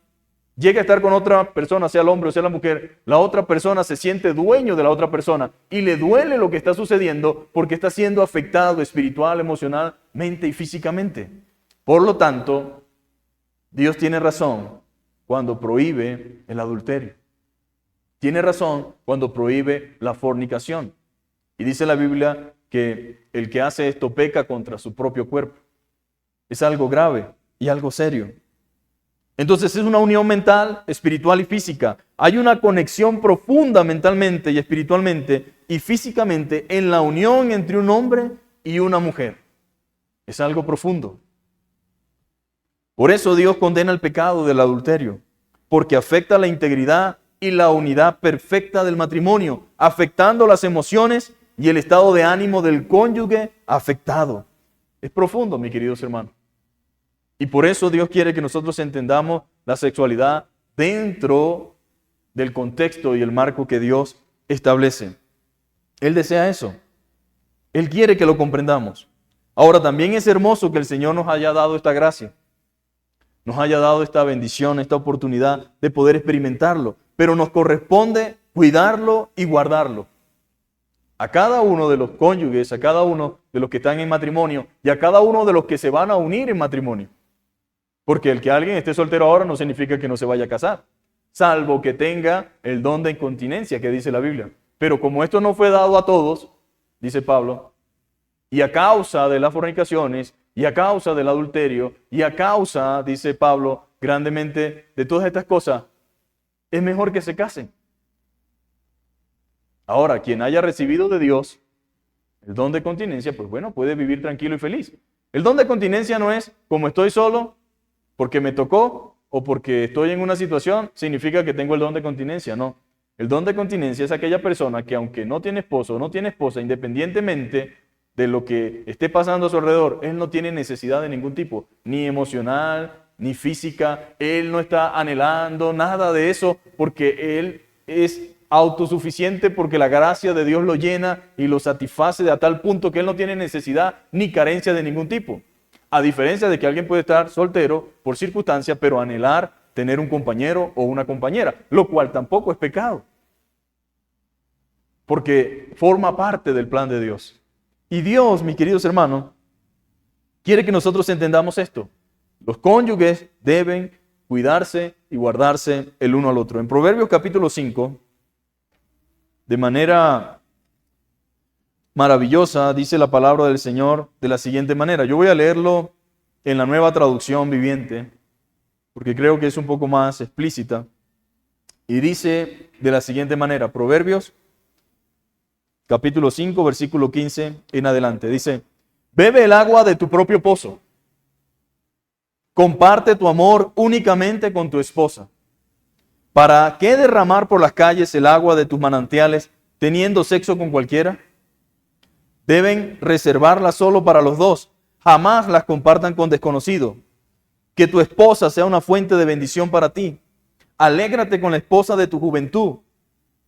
Speaker 1: llega a estar con otra persona, sea el hombre o sea la mujer, la otra persona se siente dueño de la otra persona y le duele lo que está sucediendo porque está siendo afectado espiritual, emocionalmente y físicamente. Por lo tanto, Dios tiene razón cuando prohíbe el adulterio. Tiene razón cuando prohíbe la fornicación. Y dice la Biblia que el que hace esto peca contra su propio cuerpo. Es algo grave y algo serio. Entonces es una unión mental, espiritual y física. Hay una conexión profunda mentalmente y espiritualmente y físicamente en la unión entre un hombre y una mujer. Es algo profundo. Por eso Dios condena el pecado del adulterio, porque afecta la integridad y la unidad perfecta del matrimonio, afectando las emociones y el estado de ánimo del cónyuge afectado. Es profundo, mis queridos hermanos. Y por eso Dios quiere que nosotros entendamos la sexualidad dentro del contexto y el marco que Dios establece. Él desea eso. Él quiere que lo comprendamos. Ahora, también es hermoso que el Señor nos haya dado esta gracia, nos haya dado esta bendición, esta oportunidad de poder experimentarlo, pero nos corresponde cuidarlo y guardarlo. A cada uno de los cónyuges, a cada uno de los que están en matrimonio y a cada uno de los que se van a unir en matrimonio. Porque el que alguien esté soltero ahora no significa que no se vaya a casar, salvo que tenga el don de incontinencia que dice la Biblia. Pero como esto no fue dado a todos, dice Pablo, y a causa de las fornicaciones, y a causa del adulterio, y a causa, dice Pablo, grandemente de todas estas cosas, es mejor que se casen. Ahora, quien haya recibido de Dios el don de continencia, pues bueno, puede vivir tranquilo y feliz. El don de continencia no es como estoy solo, porque me tocó o porque estoy en una situación, significa que tengo el don de continencia. No. El don de continencia es aquella persona que aunque no tiene esposo o no tiene esposa, independientemente de lo que esté pasando a su alrededor, él no tiene necesidad de ningún tipo, ni emocional, ni física. Él no está anhelando nada de eso porque él es autosuficiente, porque la gracia de Dios lo llena y lo satisface de a tal punto que él no tiene necesidad ni carencia de ningún tipo. A diferencia de que alguien puede estar soltero por circunstancia, pero anhelar tener un compañero o una compañera, lo cual tampoco es pecado, porque forma parte del plan de Dios. Y Dios, mis queridos hermanos, quiere que nosotros entendamos esto. Los cónyuges deben cuidarse y guardarse el uno al otro. En Proverbios capítulo 5, de manera maravillosa, dice la palabra del Señor de la siguiente manera. Yo voy a leerlo en la Nueva Traducción Viviente, porque creo que es un poco más explícita. Y dice de la siguiente manera, Proverbios capítulo 5, versículo 15 en adelante. Dice, bebe el agua de tu propio pozo. Comparte tu amor únicamente con tu esposa. ¿Para qué derramar por las calles el agua de tus manantiales teniendo sexo con cualquiera? Deben reservarla solo para los dos. Jamás las compartan con desconocido. Que tu esposa sea una fuente de bendición para ti. Alégrate con la esposa de tu juventud.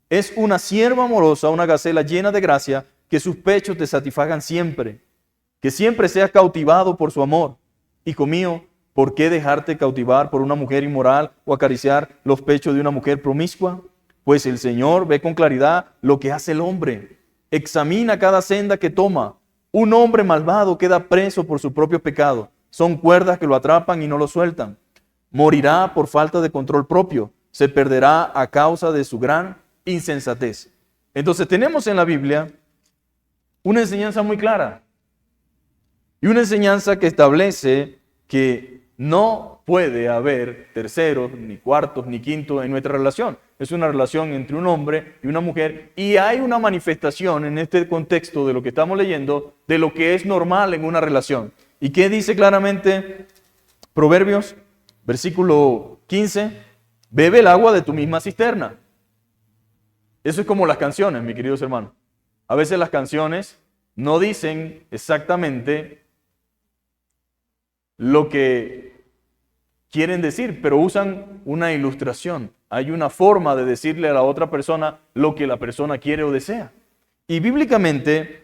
Speaker 1: Es una sierva amorosa, una gacela llena de gracia, que sus pechos te satisfagan siempre. Que siempre seas cautivado por su amor. Hijo mío, ¿por qué dejarte cautivar por una mujer inmoral o acariciar los pechos de una mujer promiscua? Pues el Señor ve con claridad lo que hace el hombre. Examina cada senda que toma. Un hombre malvado queda preso por su propio pecado. Son cuerdas que lo atrapan y no lo sueltan. Morirá por falta de control propio. Se perderá a causa de su gran insensatez. Entonces tenemos en la Biblia una enseñanza muy clara. Y una enseñanza que establece que no puede haber terceros, ni cuartos, ni quintos en nuestra relación. Es una relación entre un hombre y una mujer, y hay una manifestación en este contexto de lo que estamos leyendo, de lo que es normal en una relación. ¿Y qué dice claramente Proverbios, versículo 15? Bebe el agua de tu misma cisterna. Eso es como las canciones, mis queridos hermanos. A veces las canciones no dicen exactamente lo que quieren decir, pero usan una ilustración. Hay una forma de decirle a la otra persona lo que la persona quiere o desea. Y bíblicamente,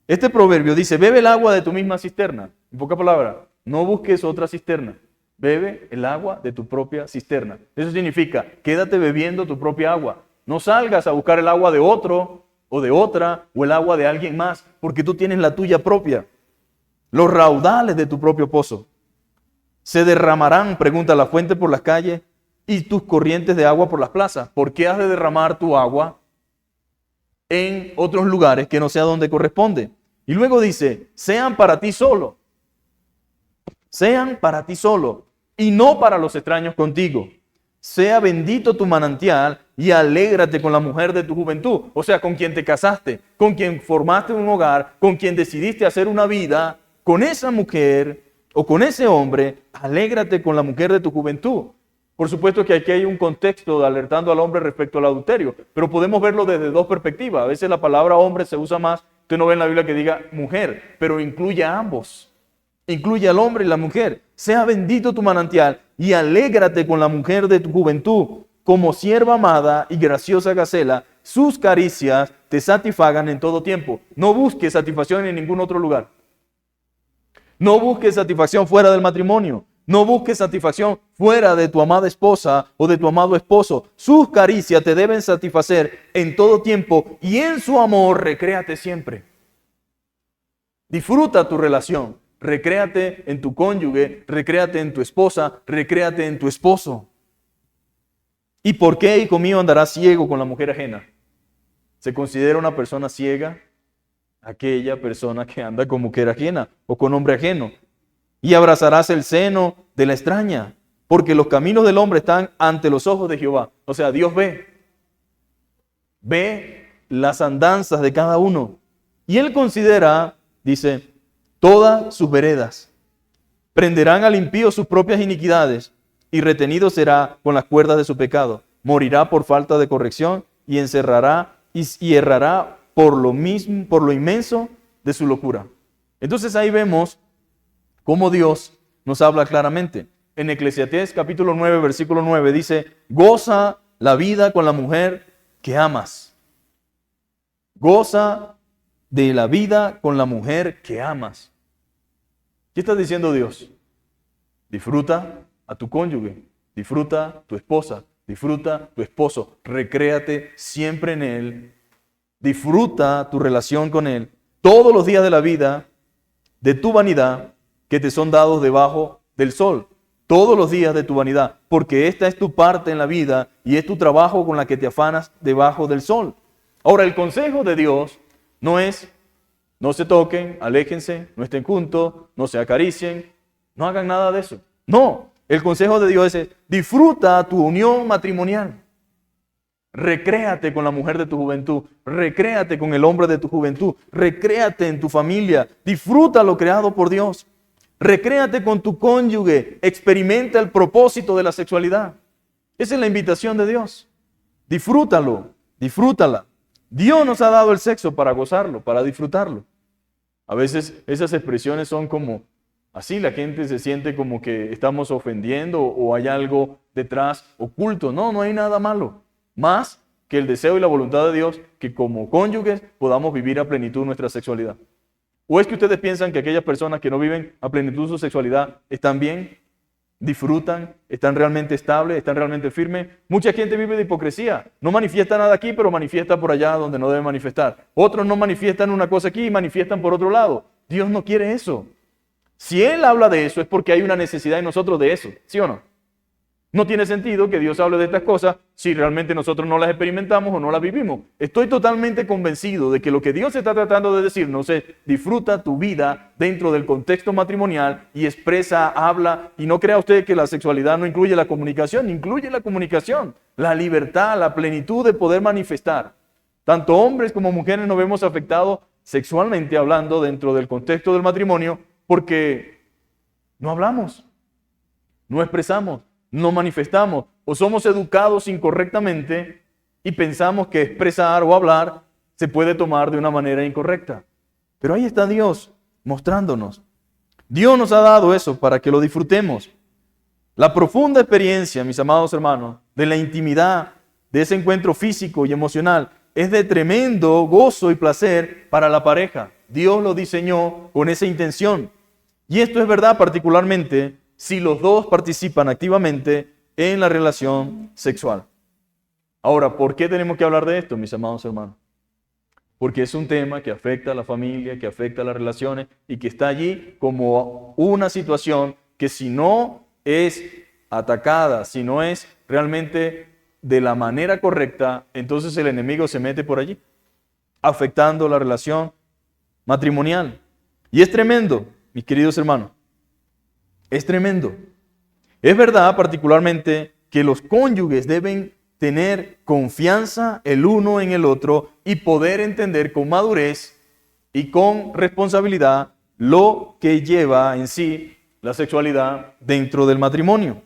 Speaker 1: este proverbio dice, bebe el agua de tu misma cisterna. En pocas palabras, no busques otra cisterna. Bebe el agua de tu propia cisterna. Eso significa, quédate bebiendo tu propia agua. No salgas a buscar el agua de otro o de otra o el agua de alguien más, porque tú tienes la tuya propia. Los raudales de tu propio pozo se derramarán, pregunta la fuente, por las calles y tus corrientes de agua por las plazas. ¿Por qué has de derramar tu agua en otros lugares que no sea donde corresponde? Y luego dice, sean para ti solo. Sean para ti solo y no para los extraños contigo. Sea bendito tu manantial y alégrate con la mujer de tu juventud. O sea, con quien te casaste, con quien formaste un hogar, con quien decidiste hacer una vida, con esa mujer o con ese hombre, alégrate con la mujer de tu juventud. Por supuesto que aquí hay un contexto de alertando al hombre respecto al adulterio, pero podemos verlo desde dos perspectivas. A veces la palabra hombre se usa más, usted no ve en la Biblia que diga mujer, pero incluye a ambos. Incluye al hombre y la mujer. Sea bendito tu manantial y alégrate con la mujer de tu juventud. Como sierva amada y graciosa gacela, sus caricias te satisfagan en todo tiempo. No busques satisfacción en ningún otro lugar. No busques satisfacción fuera del matrimonio. No busques satisfacción fuera de tu amada esposa o de tu amado esposo. Sus caricias te deben satisfacer en todo tiempo y en su amor recréate siempre. Disfruta tu relación. Recréate en tu cónyuge, recréate en tu esposa, recréate en tu esposo. ¿Y por qué, hijo mío, andarás ciego con la mujer ajena? ¿Se considera una persona ciega aquella persona que anda con mujer ajena o con hombre ajeno? Y abrazarás el seno de la extraña, porque los caminos del hombre están ante los ojos de Jehová. O sea, Dios ve las andanzas de cada uno. Y él considera, dice, todas sus veredas. Prenderán al impío sus propias iniquidades, y retenido será con las cuerdas de su pecado. Morirá por falta de corrección, y encerrará y errará por lo inmenso de su locura. Entonces ahí vemos cómo Dios nos habla claramente. En Eclesiastés capítulo 9, versículo 9 dice, goza la vida con la mujer que amas. Goza de la vida con la mujer que amas. ¿Qué está diciendo Dios? Disfruta a tu cónyuge, disfruta tu esposa, disfruta tu esposo, recréate siempre en él, disfruta tu relación con él todos los días de la vida de tu vanidad que te son dados debajo del sol. Todos los días de tu vanidad, porque esta es tu parte en la vida y es tu trabajo con la que te afanas debajo del sol. Ahora, el consejo de Dios no es, no se toquen, aléjense, no estén juntos, no se acaricien, no hagan nada de eso. No, el consejo de Dios es, disfruta tu unión matrimonial. Recréate con la mujer de tu juventud, recréate con el hombre de tu juventud, recréate en tu familia, disfruta lo creado por Dios. Recréate con tu cónyuge, experimenta el propósito de la sexualidad. Esa es la invitación de Dios. Disfrútalo, disfrútala. Dios nos ha dado el sexo para gozarlo, para disfrutarlo. A veces esas expresiones son como, así la gente se siente como que estamos ofendiendo o hay algo detrás oculto. No, no hay nada malo. Más que el deseo y la voluntad de Dios que como cónyuges podamos vivir a plenitud nuestra sexualidad. ¿O es que ustedes piensan que aquellas personas que no viven a plenitud su sexualidad están bien, disfrutan, están realmente estables, están realmente firmes? Mucha gente vive de hipocresía. No manifiesta nada aquí, pero manifiesta por allá donde no debe manifestar. Otros no manifiestan una cosa aquí y manifiestan por otro lado. Dios no quiere eso. Si Él habla de eso es porque hay una necesidad en nosotros de eso, ¿sí o no? No tiene sentido que Dios hable de estas cosas si realmente nosotros no las experimentamos o no las vivimos. Estoy totalmente convencido de que lo que Dios está tratando de decirnos es disfruta tu vida dentro del contexto matrimonial y expresa, habla, y no crea usted que la sexualidad no incluye la comunicación, incluye la comunicación, la libertad, la plenitud de poder manifestar. Tanto hombres como mujeres nos vemos afectados sexualmente hablando dentro del contexto del matrimonio porque no hablamos, no expresamos, no manifestamos o somos educados incorrectamente y pensamos que expresar o hablar se puede tomar de una manera incorrecta. Pero ahí está Dios mostrándonos. Dios nos ha dado eso para que lo disfrutemos. La profunda experiencia, mis amados hermanos, de la intimidad, de ese encuentro físico y emocional, es de tremendo gozo y placer para la pareja. Dios lo diseñó con esa intención. Y esto es verdad particularmente si los dos participan activamente en la relación sexual. Ahora, ¿por qué tenemos que hablar de esto, mis amados hermanos? Porque es un tema que afecta a la familia, que afecta a las relaciones y que está allí como una situación que si no es atacada, si no es realmente de la manera correcta, entonces el enemigo se mete por allí, afectando la relación matrimonial. Y es tremendo, mis queridos hermanos. Es tremendo. Es verdad particularmente que los cónyuges deben tener confianza el uno en el otro y poder entender con madurez y con responsabilidad lo que lleva en sí la sexualidad dentro del matrimonio.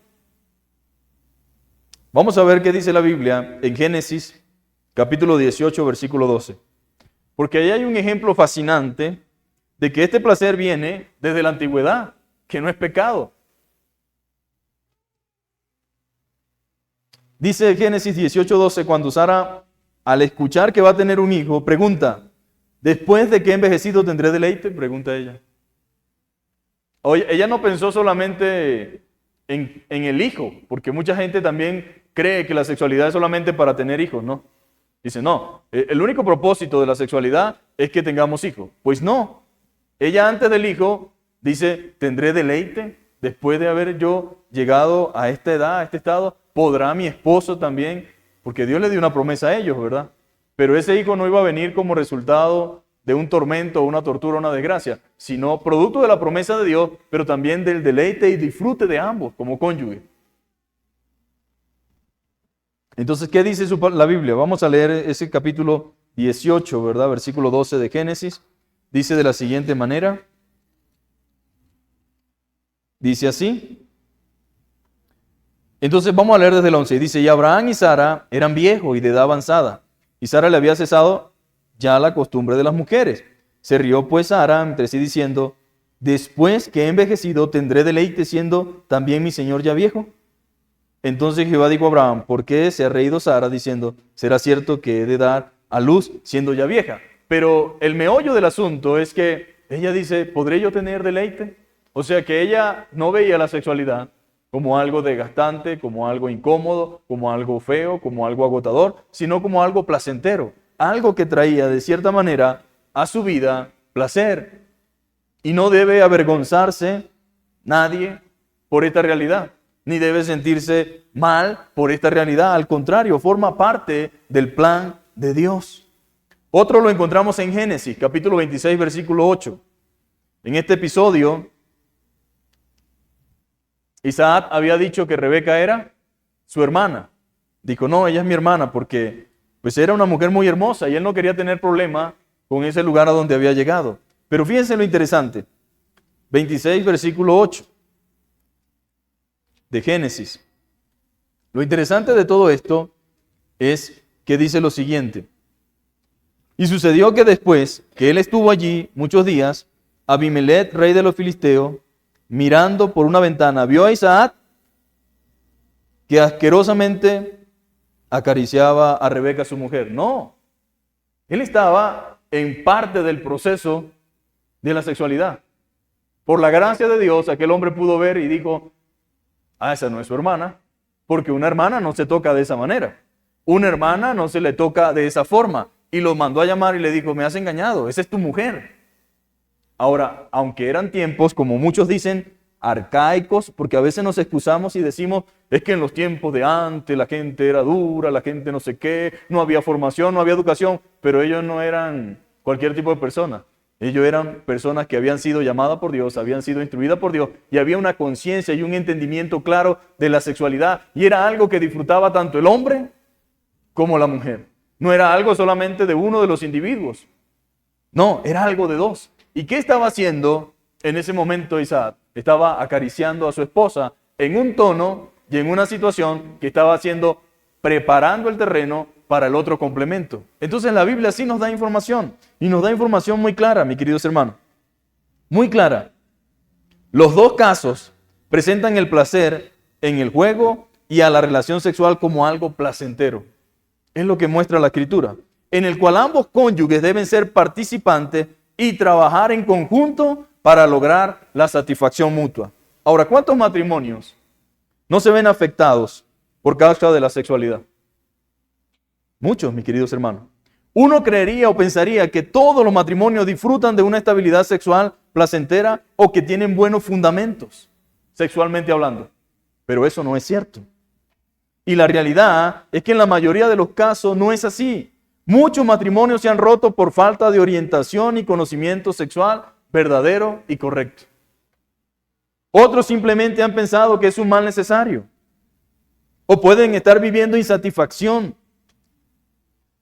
Speaker 1: Vamos a ver qué dice la Biblia en Génesis capítulo 18, versículo 12. Porque ahí hay un ejemplo fascinante de que este placer viene desde la antigüedad, que no es pecado. Dice Génesis 18:12, cuando Sara, al escuchar que va a tener un hijo, pregunta, ¿después de que he envejecido tendré deleite? Pregunta ella. Oye, ella no pensó solamente en el hijo, porque mucha gente también cree que la sexualidad es solamente para tener hijos, ¿no? Dice, no, el único propósito de la sexualidad es que tengamos hijos. Pues no, ella antes del hijo dice, ¿tendré deleite? Después de haber yo llegado a esta edad, a este estado, ¿podrá mi esposo también? Porque Dios le dio una promesa a ellos, ¿verdad? Pero ese hijo no iba a venir como resultado de un tormento, una tortura, una desgracia, sino producto de la promesa de Dios, pero también del deleite y disfrute de ambos como cónyuge. Entonces, ¿qué dice la Biblia? Vamos a leer ese capítulo 18, ¿verdad? Versículo 12 de Génesis, dice de la siguiente manera. Dice así. Entonces vamos a leer desde el 11. Dice, y Abraham y Sara eran viejos y de edad avanzada, y Sara le había cesado ya la costumbre de las mujeres. Se rió pues Sara entre sí diciendo, después que he envejecido tendré deleite siendo también mi señor ya viejo. Entonces Jehová dijo a Abraham, ¿por qué se ha reído Sara diciendo, será cierto que he de dar a luz siendo ya vieja? Pero el meollo del asunto es que ella dice, ¿podré yo tener deleite? O sea que ella no veía la sexualidad como algo desgastante, como algo incómodo, como algo feo, como algo agotador, sino como algo placentero, algo que traía de cierta manera a su vida placer. Y no debe avergonzarse nadie por esta realidad, ni debe sentirse mal por esta realidad. Al contrario, forma parte del plan de Dios. Otro lo encontramos en Génesis, capítulo 26, versículo 8. En este episodio, Isaac había dicho que Rebeca era su hermana. Dijo, no, ella es mi hermana porque pues era una mujer muy hermosa y él no quería tener problema con ese lugar a donde había llegado. Pero fíjense lo interesante. 26, versículo 8 de Génesis. Lo interesante de todo esto es que dice lo siguiente. Y sucedió que después que él estuvo allí muchos días, Abimelech, rey de los filisteos, mirando por una ventana, vio a Isaac que asquerosamente acariciaba a Rebeca, su mujer. No, él estaba en parte del proceso de la sexualidad. Por la gracia de Dios, aquel hombre pudo ver y dijo, esa no es su hermana, porque una hermana no se toca de esa manera. Una hermana no se le toca de esa forma. Y lo mandó a llamar y le dijo, me has engañado, esa es tu mujer. Ahora, aunque eran tiempos, como muchos dicen, arcaicos, porque a veces nos excusamos y decimos, es que en los tiempos de antes la gente era dura, la gente no sé qué, no había formación, no había educación, pero ellos no eran cualquier tipo de persona. Ellos eran personas que habían sido llamadas por Dios, habían sido instruidas por Dios y había una conciencia y un entendimiento claro de la sexualidad y era algo que disfrutaba tanto el hombre como la mujer. No era algo solamente de uno de los individuos, no, era algo de dos. ¿Y qué estaba haciendo en ese momento Isaac? Estaba acariciando a su esposa en un tono y en una situación que estaba haciendo, preparando el terreno para el otro complemento. Entonces la Biblia sí nos da información y nos da información muy clara, mis queridos hermanos. Muy clara. Los dos casos presentan el placer en el juego y a la relación sexual como algo placentero. Es lo que muestra la Escritura, en el cual ambos cónyuges deben ser participantes y trabajar en conjunto para lograr la satisfacción mutua. Ahora, ¿cuántos matrimonios no se ven afectados por causa de la sexualidad? Muchos, mis queridos hermanos. Uno creería o pensaría que todos los matrimonios disfrutan de una estabilidad sexual placentera o que tienen buenos fundamentos, sexualmente hablando. Pero eso no es cierto. Y la realidad es que en la mayoría de los casos no es así. Muchos matrimonios se han roto por falta de orientación y conocimiento sexual verdadero y correcto. Otros simplemente han pensado que es un mal necesario. O pueden estar viviendo insatisfacción.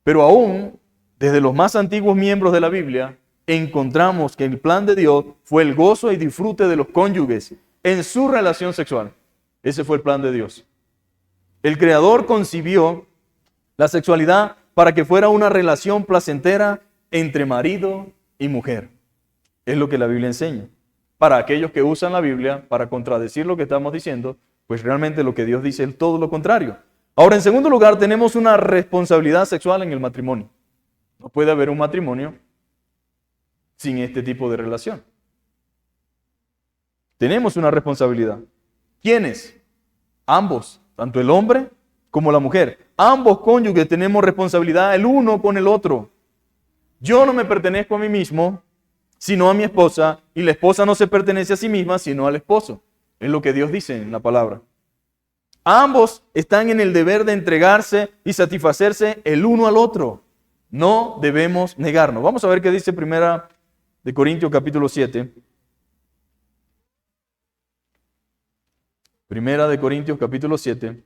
Speaker 1: Pero aún, desde los más antiguos miembros de la Biblia, encontramos que el plan de Dios fue el gozo y disfrute de los cónyuges en su relación sexual. Ese fue el plan de Dios. El Creador concibió la sexualidad para que fuera una relación placentera entre marido y mujer. Es lo que la Biblia enseña. Para aquellos que usan la Biblia para contradecir lo que estamos diciendo, pues realmente lo que Dios dice es todo lo contrario. Ahora, en segundo lugar, tenemos una responsabilidad sexual en el matrimonio. No puede haber un matrimonio sin este tipo de relación. Tenemos una responsabilidad. ¿Quiénes? Ambos, tanto el hombre como la mujer. Ambos cónyuges tenemos responsabilidad el uno con el otro. Yo no me pertenezco a mí mismo, sino a mi esposa, y la esposa no se pertenece a sí misma, sino al esposo. Es lo que Dios dice en la palabra. Ambos están en el deber de entregarse y satisfacerse el uno al otro. No debemos negarnos. Vamos a ver qué dice Primera de Corintios capítulo 7. Primera de Corintios capítulo 7.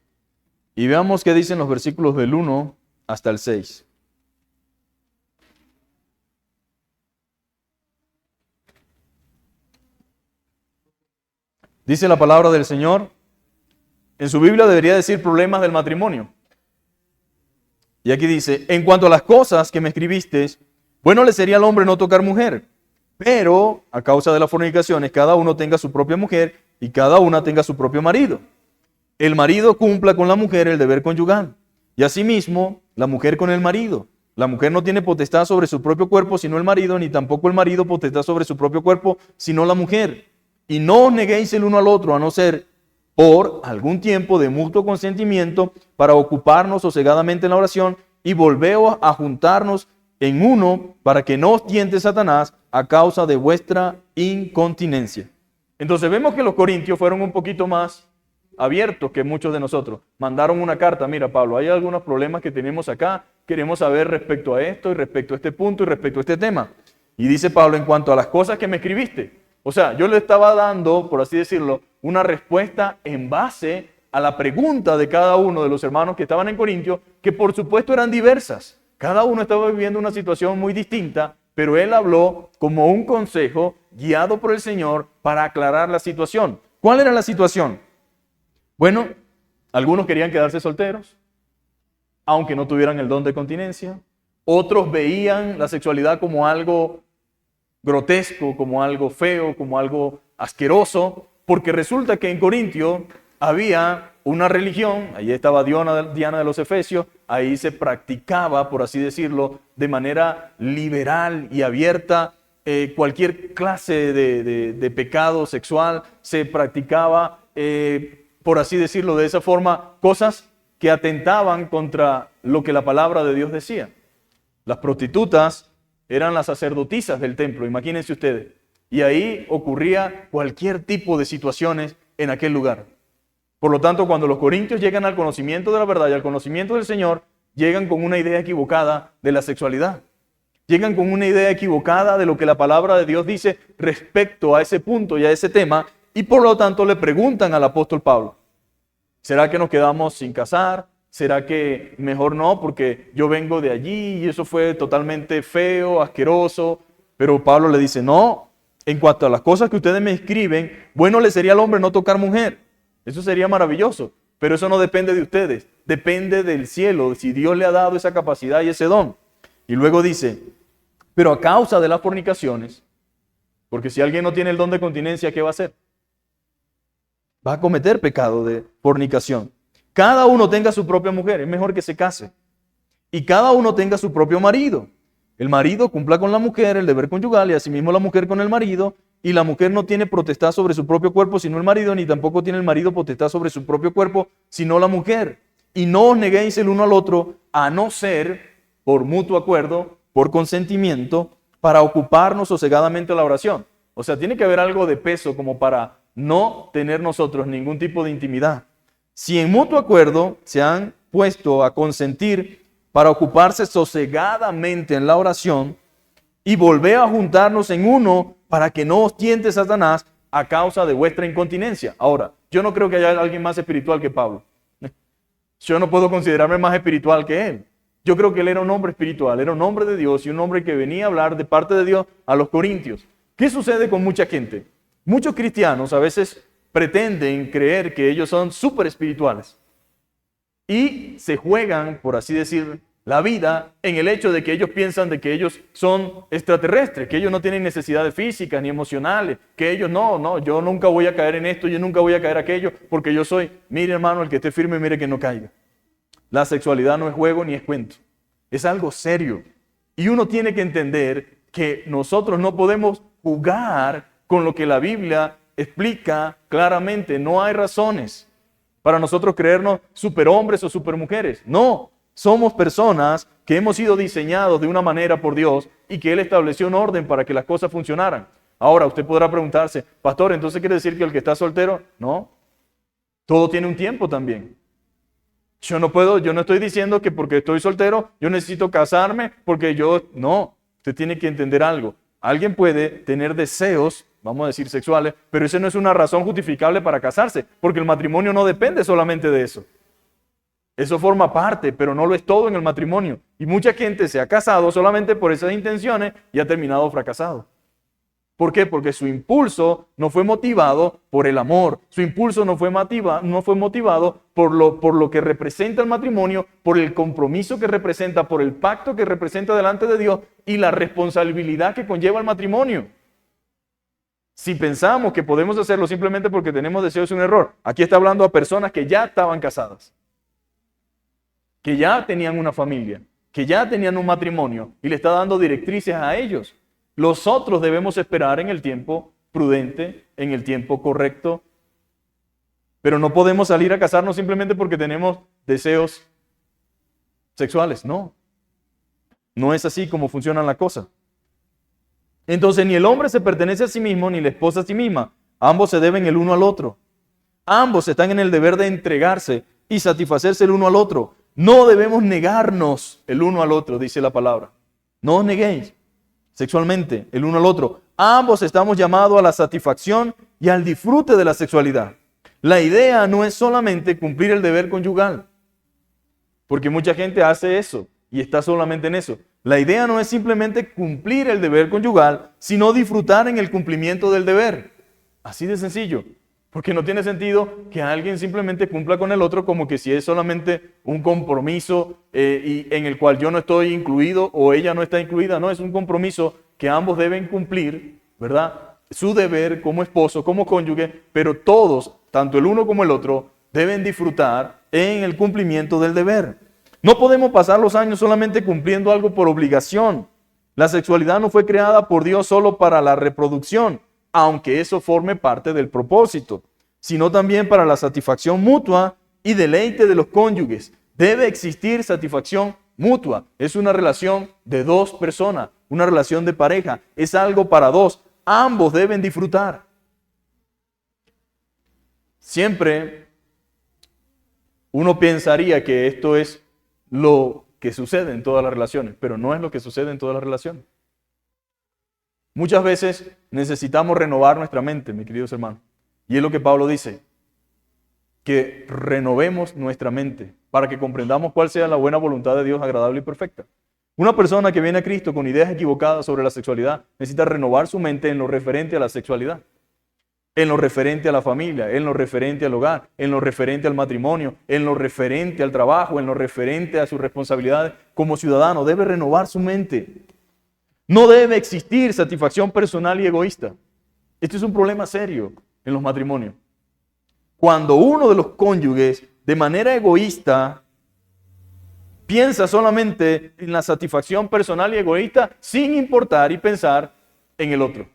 Speaker 1: Y veamos qué dicen los versículos del 1 hasta el 6. Dice la palabra del Señor, en su Biblia debería decir problemas del matrimonio. Y aquí dice, en cuanto a las cosas que me escribiste, bueno le sería al hombre no tocar mujer, pero a causa de las fornicaciones cada uno tenga su propia mujer y cada una tenga su propio marido. El marido cumpla con la mujer el deber conyugal, y asimismo la mujer con el marido. La mujer no tiene potestad sobre su propio cuerpo sino el marido, ni tampoco el marido potestad sobre su propio cuerpo sino la mujer. Y no os neguéis el uno al otro, a no ser por algún tiempo de mutuo consentimiento, para ocuparnos sosegadamente en la oración, y volveos a juntarnos en uno, para que no os tiente Satanás a causa de vuestra incontinencia. Entonces vemos que los corintios fueron un poquito más abiertos que muchos de nosotros. Mandaron una carta, mira Pablo, hay algunos problemas que tenemos acá, queremos saber respecto a esto y respecto a este punto y respecto a este tema. Y dice Pablo, en cuanto a las cosas que me escribiste, o sea, yo le estaba dando, por así decirlo, una respuesta en base a la pregunta de cada uno de los hermanos que estaban en Corintio, que por supuesto eran diversas. Cada uno estaba viviendo una situación muy distinta, pero él habló como un consejo guiado por el Señor para aclarar la situación. ¿Cuál era la situación? Bueno, algunos querían quedarse solteros, aunque no tuvieran el don de continencia. Otros veían la sexualidad como algo grotesco, como algo feo, como algo asqueroso, porque resulta que en Corintio había una religión, ahí estaba Diana de los Efesios, ahí se practicaba, por así decirlo, de manera liberal y abierta, cualquier clase de pecado sexual, se practicaba, por así decirlo de esa forma, cosas que atentaban contra lo que la palabra de Dios decía. Las prostitutas eran las sacerdotisas del templo, imagínense ustedes. Y ahí ocurría cualquier tipo de situaciones en aquel lugar. Por lo tanto, cuando los corintios llegan al conocimiento de la verdad y al conocimiento del Señor, llegan con una idea equivocada de la sexualidad. Llegan con una idea equivocada de lo que la palabra de Dios dice respecto a ese punto y a ese tema, y por lo tanto le preguntan al apóstol Pablo, ¿será que nos quedamos sin casar? ¿Será que mejor no? Porque yo vengo de allí y eso fue totalmente feo, asqueroso. Pero Pablo le dice, no, en cuanto a las cosas que ustedes me escriben, bueno le sería al hombre no tocar mujer. Eso sería maravilloso, pero eso no depende de ustedes, depende del cielo, si Dios le ha dado esa capacidad y ese don. Y luego dice, pero a causa de las fornicaciones, porque si alguien no tiene el don de continencia, ¿qué va a hacer? Va a cometer pecado de fornicación. Cada uno tenga su propia mujer, es mejor que se case. Y cada uno tenga su propio marido. El marido cumpla con la mujer el deber conyugal y asimismo la mujer con el marido. Y la mujer no tiene potestad sobre su propio cuerpo sino el marido, ni tampoco tiene el marido potestad sobre su propio cuerpo sino la mujer. Y no os neguéis el uno al otro, a no ser por mutuo acuerdo, por consentimiento, para ocuparnos sosegadamente la oración. O sea, tiene que haber algo de peso como para no tener nosotros ningún tipo de intimidad. Si en mutuo acuerdo se han puesto a consentir para ocuparse sosegadamente en la oración y volver a juntarnos en uno para que no os tiente Satanás a causa de vuestra incontinencia. Ahora, yo no creo que haya alguien más espiritual que Pablo. Yo no puedo considerarme más espiritual que él. Yo creo que él era un hombre espiritual, era un hombre de Dios y un hombre que venía a hablar de parte de Dios a los corintios. ¿Qué sucede con mucha gente? Muchos cristianos a veces pretenden creer que ellos son súper espirituales y se juegan, por así decir, la vida en el hecho de que ellos piensan de que ellos son extraterrestres, que ellos no tienen necesidades físicas ni emocionales, que ellos no, yo nunca voy a caer en esto, yo nunca voy a caer en aquello, porque yo soy, mire hermano, el que esté firme, mire que no caiga. La sexualidad no es juego ni es cuento, es algo serio. Y uno tiene que entender que nosotros no podemos jugar con lo que la Biblia explica claramente. No hay razones para nosotros creernos superhombres o supermujeres. No, somos personas que hemos sido diseñados de una manera por Dios y que Él estableció un orden para que las cosas funcionaran. Ahora, usted podrá preguntarse, pastor, ¿entonces quiere decir que el que está soltero? No, todo tiene un tiempo también. Yo no estoy diciendo que porque estoy soltero yo necesito casarme porque no, usted tiene que entender algo. Alguien puede tener deseos, vamos a decir sexuales, pero eso no es una razón justificable para casarse, porque el matrimonio no depende solamente de eso. Eso forma parte, pero no lo es todo en el matrimonio. Y mucha gente se ha casado solamente por esas intenciones y ha terminado fracasado. ¿Por qué? Porque su impulso no fue motivado por el amor. Su impulso no fue motivado por lo que representa el matrimonio, por el compromiso que representa, por el pacto que representa delante de Dios y la responsabilidad que conlleva el matrimonio. Si pensamos que podemos hacerlo simplemente porque tenemos deseos, es un error. Aquí está hablando a personas que ya estaban casadas, que ya tenían una familia, que ya tenían un matrimonio y le está dando directrices a ellos. Los otros debemos esperar en el tiempo prudente, en el tiempo correcto, pero no podemos salir a casarnos simplemente porque tenemos deseos sexuales. No es así como funciona la cosa. Entonces ni el hombre se pertenece a sí mismo, ni la esposa a sí misma. Ambos se deben el uno al otro. Ambos están en el deber de entregarse y satisfacerse el uno al otro. No debemos negarnos el uno al otro, dice la palabra. No os neguéis sexualmente el uno al otro. Ambos estamos llamados a la satisfacción y al disfrute de la sexualidad. La idea no es solamente cumplir el deber conyugal, porque mucha gente hace eso y está solamente en eso. La idea no es simplemente cumplir el deber conyugal, sino disfrutar en el cumplimiento del deber. Así de sencillo. Porque no tiene sentido que alguien simplemente cumpla con el otro como que si es solamente un compromiso y en el cual yo no estoy incluido o ella no está incluida. No, es un compromiso que ambos deben cumplir, ¿verdad? Su deber como esposo, como cónyuge, pero todos, tanto el uno como el otro, deben disfrutar en el cumplimiento del deber. No podemos pasar los años solamente cumpliendo algo por obligación. La sexualidad no fue creada por Dios solo para la reproducción, aunque eso forme parte del propósito, sino también para la satisfacción mutua y deleite de los cónyuges. Debe existir satisfacción mutua. Es una relación de dos personas, una relación de pareja. Es algo para dos. Ambos deben disfrutar. Siempre uno pensaría que esto es lo que sucede en todas las relaciones, pero no es lo que sucede en todas las relaciones. Muchas veces necesitamos renovar nuestra mente, mis queridos hermanos. Y es lo que Pablo dice, que renovemos nuestra mente para que comprendamos cuál sea la buena voluntad de Dios agradable y perfecta. Una persona que viene a Cristo con ideas equivocadas sobre la sexualidad necesita renovar su mente en lo referente a la sexualidad, en lo referente a la familia, en lo referente al hogar, en lo referente al matrimonio, en lo referente al trabajo, en lo referente a sus responsabilidades como ciudadano. Debe renovar su mente. No debe existir satisfacción personal y egoísta. Este es un problema serio en los matrimonios. Cuando uno de los cónyuges, de manera egoísta, piensa solamente en la satisfacción personal y egoísta, sin importar y pensar en el otro.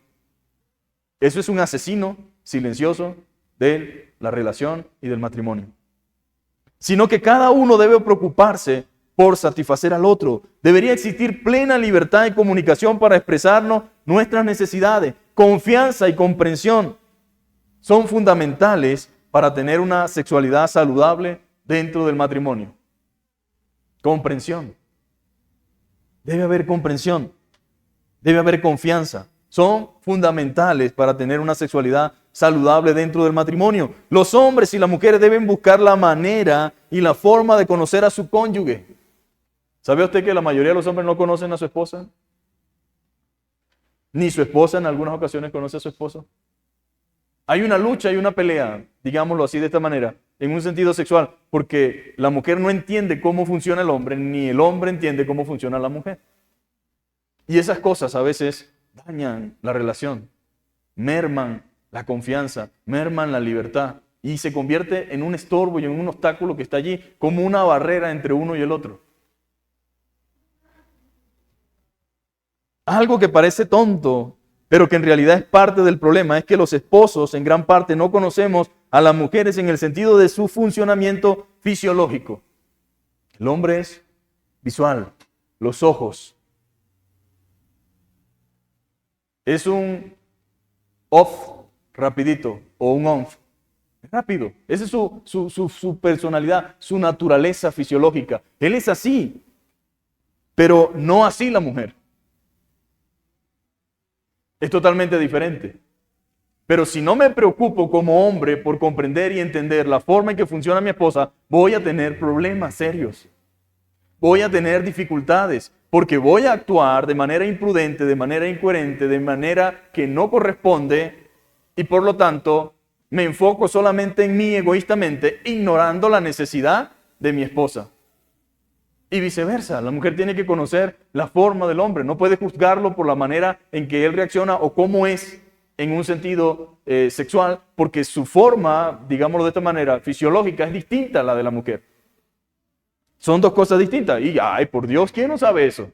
Speaker 1: Eso es un asesino silencioso de la relación y del matrimonio. Sino que cada uno debe preocuparse por satisfacer al otro. Debería existir plena libertad y comunicación para expresarnos nuestras necesidades. Confianza y comprensión son fundamentales para tener una sexualidad saludable dentro del matrimonio. Comprensión. Debe haber comprensión. Debe haber confianza. Son fundamentales para tener una sexualidad saludable dentro del matrimonio. Los hombres y las mujeres deben buscar la manera y la forma de conocer a su cónyuge. ¿Sabe usted que la mayoría de los hombres no conocen a su esposa? Ni su esposa en algunas ocasiones conoce a su esposo. Hay una lucha y una pelea, digámoslo así de esta manera, en un sentido sexual, porque la mujer no entiende cómo funciona el hombre, ni el hombre entiende cómo funciona la mujer. Y esas cosas a veces dañan la relación, merman la confianza, merman la libertad y se convierte en un estorbo y en un obstáculo que está allí como una barrera entre uno y el otro. Algo que parece tonto, pero que en realidad es parte del problema, es que los esposos en gran parte no conocemos a las mujeres en el sentido de su funcionamiento fisiológico. El hombre es visual, los ojos. Es un off rapidito o un on rápido. Esa es su personalidad, su naturaleza fisiológica. Él es así, pero no así la mujer. Es totalmente diferente. Pero si no me preocupo como hombre por comprender y entender la forma en que funciona mi esposa, voy a tener problemas serios. Voy a tener dificultades. porque voy a actuar de manera imprudente, de manera incoherente, de manera que no corresponde, y por lo tanto me enfoco solamente en mí egoístamente, ignorando la necesidad de mi esposa. Y viceversa, la mujer tiene que conocer la forma del hombre, no puede juzgarlo por la manera en que él reacciona o cómo es en un sentido sexual, porque su forma, digámoslo de esta manera, fisiológica es distinta a la de la mujer. Son dos cosas distintas. Y, ay, por Dios, ¿quién no sabe eso?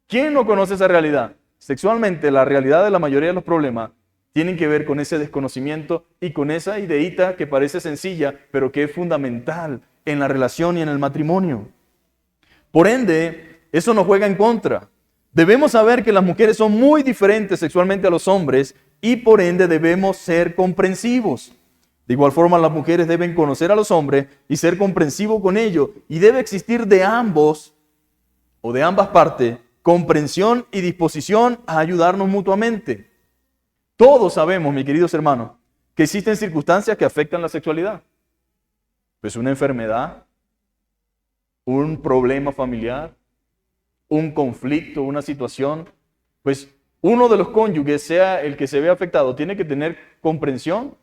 Speaker 1: ¿Quién no conoce esa realidad? Sexualmente, la realidad de la mayoría de los problemas tienen que ver con ese desconocimiento y con esa ideita que parece sencilla, pero que es fundamental en la relación y en el matrimonio. Por ende, eso nos juega en contra. Debemos saber que las mujeres son muy diferentes sexualmente a los hombres y por ende debemos ser comprensivos. De igual forma, las mujeres deben conocer a los hombres y ser comprensivos con ellos. Y debe existir de ambos o de ambas partes comprensión y disposición a ayudarnos mutuamente. Todos sabemos, mis queridos hermanos, que existen circunstancias que afectan la sexualidad. Pues una enfermedad, un problema familiar, un conflicto, una situación. Pues uno de los cónyuges, sea el que se ve afectado, tiene que tener comprensión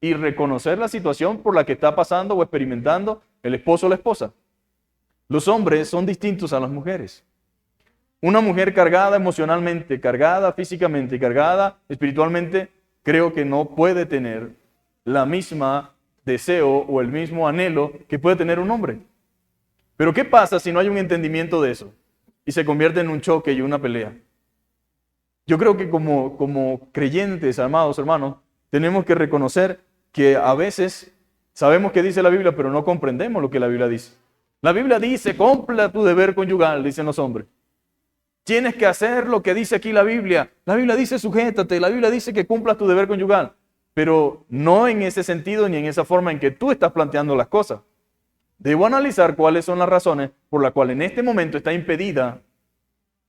Speaker 1: y reconocer la situación por la que está pasando o experimentando el esposo o la esposa. Los hombres son distintos a las mujeres. Una mujer cargada emocionalmente, cargada físicamente, cargada espiritualmente, creo que no puede tener la misma deseo o el mismo anhelo que puede tener un hombre. Pero ¿qué pasa si no hay un entendimiento de eso? Y se convierte en un choque y una pelea. Yo creo que como creyentes, amados hermanos, tenemos que reconocer que a veces sabemos qué dice la Biblia, pero no comprendemos lo que la Biblia dice. La Biblia dice, cumpla tu deber conyugal, dicen los hombres. Tienes que hacer lo que dice aquí la Biblia. La Biblia dice, sujétate. La Biblia dice que cumplas tu deber conyugal. Pero no en ese sentido ni en esa forma en que tú estás planteando las cosas. Debo analizar cuáles son las razones por las cuales en este momento está impedida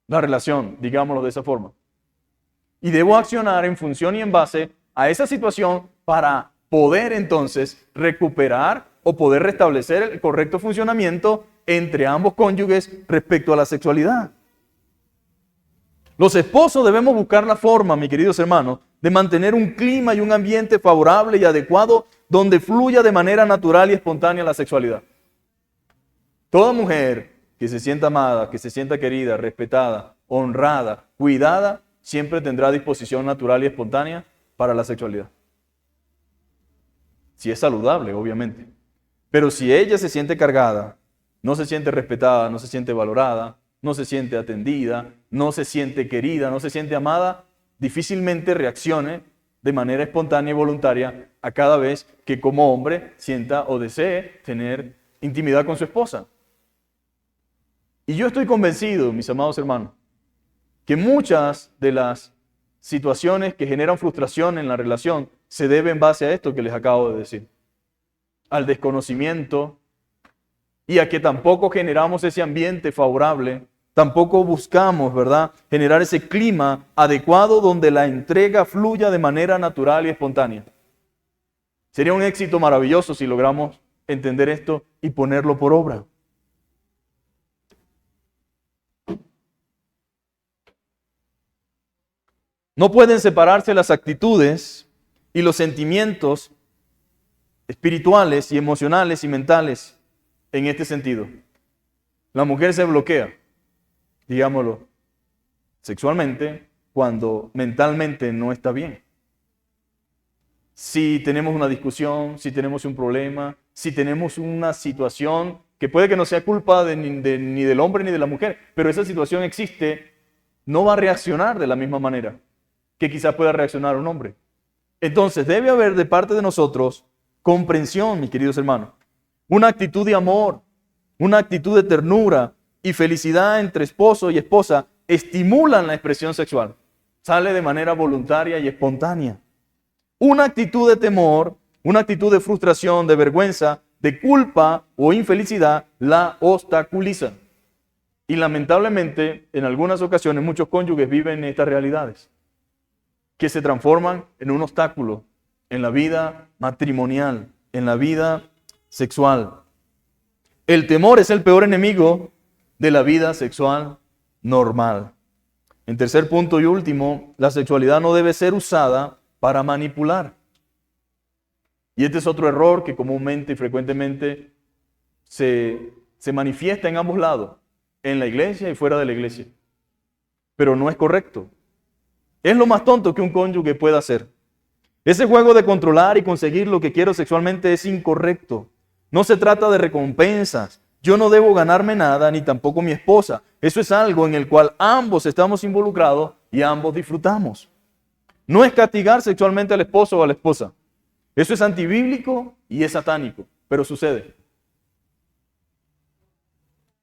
Speaker 1: la relación, digámoslo de esa forma. Y debo accionar en función y en base a esa situación para poder entonces recuperar o poder restablecer el correcto funcionamiento entre ambos cónyuges respecto a la sexualidad. Los esposos debemos buscar la forma, mis queridos hermanos, de mantener un clima y un ambiente favorable y adecuado donde fluya de manera natural y espontánea la sexualidad. Toda mujer que se sienta amada, que se sienta querida, respetada, honrada, cuidada, siempre tendrá disposición natural y espontánea para la sexualidad. Si es saludable, obviamente. Pero si ella se siente cargada, no se siente respetada, no se siente valorada, no se siente atendida, no se siente querida, no se siente amada, difícilmente reaccione de manera espontánea y voluntaria a cada vez que como hombre sienta o desee tener intimidad con su esposa. Y yo estoy convencido, mis amados hermanos, que muchas de las situaciones que generan frustración en la relación se deben en base a esto que les acabo de decir. Al desconocimiento y a que tampoco generamos ese ambiente favorable, tampoco buscamos, ¿verdad?, generar ese clima adecuado donde la entrega fluya de manera natural y espontánea. Sería un éxito maravilloso si logramos entender esto y ponerlo por obra. No pueden separarse las actitudes y los sentimientos espirituales y emocionales y mentales en este sentido. La mujer se bloquea, digámoslo, sexualmente cuando mentalmente no está bien. Si tenemos una discusión, si tenemos un problema, si tenemos una situación que puede que no sea culpa ni del hombre ni de la mujer, pero esa situación existe, no va a reaccionar de la misma manera que quizás pueda reaccionar un hombre. Entonces debe haber de parte de nosotros comprensión, mis queridos hermanos, una actitud de amor, una actitud de ternura y felicidad entre esposo y esposa estimulan la expresión sexual. Sale de manera voluntaria y espontánea. Una actitud de temor, una actitud de frustración, de vergüenza, de culpa o infelicidad la obstaculiza. Y lamentablemente, en algunas ocasiones, muchos cónyuges viven estas realidades que se transforman en un obstáculo en la vida matrimonial, en la vida sexual. El temor es el peor enemigo de la vida sexual normal. En tercer punto y último, la sexualidad no debe ser usada para manipular. Y este es otro error que comúnmente y frecuentemente se manifiesta en ambos lados, en la iglesia y fuera de la iglesia. Pero no es correcto. Es lo más tonto que un cónyuge pueda hacer. Ese juego de controlar y conseguir lo que quiero sexualmente es incorrecto. No se trata de recompensas. Yo no debo ganarme nada, ni tampoco mi esposa. Eso es algo en el cual ambos estamos involucrados y ambos disfrutamos. No es castigar sexualmente al esposo o a la esposa. Eso es antibíblico y es satánico, pero sucede.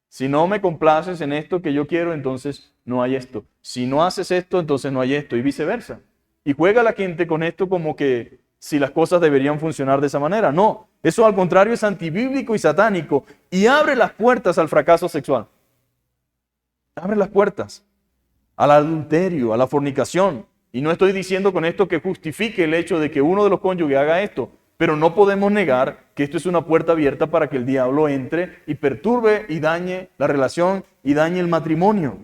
Speaker 1: Si no me complaces en esto que yo quiero, entonces no hay esto. Si no haces esto, entonces no hay esto, y viceversa. Y juega la gente con esto como que si las cosas deberían funcionar de esa manera. No, eso al contrario es antibíblico y satánico y abre las puertas al fracaso sexual. Abre las puertas al adulterio, a la fornicación. Y no estoy diciendo con esto que justifique el hecho de que uno de los cónyuges haga esto, pero no podemos negar que esto es una puerta abierta para que el diablo entre y perturbe y dañe la relación y dañe el matrimonio.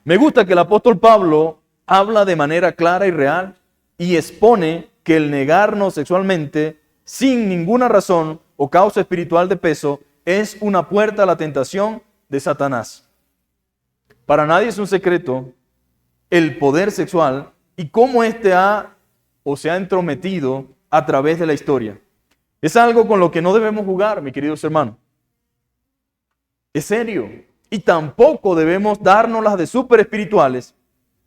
Speaker 1: Me gusta que el apóstol Pablo habla de manera clara y real y expone que el negarnos sexualmente sin ninguna razón o causa espiritual de peso es una puerta a la tentación de Satanás. Para nadie es un secreto el poder sexual y cómo éste se ha entrometido a través de la historia. Es algo con lo que no debemos jugar, mis queridos hermanos. Es serio. Y tampoco debemos darnos las de súper espirituales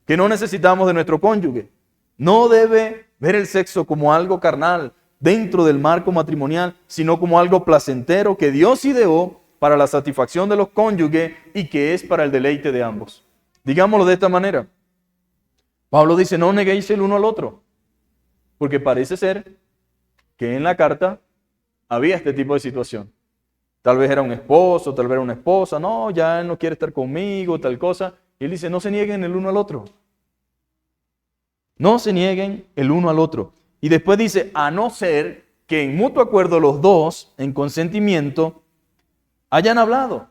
Speaker 1: que no necesitamos de nuestro cónyuge. No debe ver el sexo como algo carnal dentro del marco matrimonial, sino como algo placentero que Dios ideó para la satisfacción de los cónyuges y que es para el deleite de ambos. Digámoslo de esta manera. Pablo dice, no neguéis el uno al otro, porque parece ser que en la carta había este tipo de situación. Tal vez era un esposo, tal vez era una esposa, no, ya él no quiere estar conmigo, tal cosa. Y él dice, no se nieguen el uno al otro. No se nieguen el uno al otro. Y después dice, a no ser que en mutuo acuerdo los dos, en consentimiento, hayan hablado.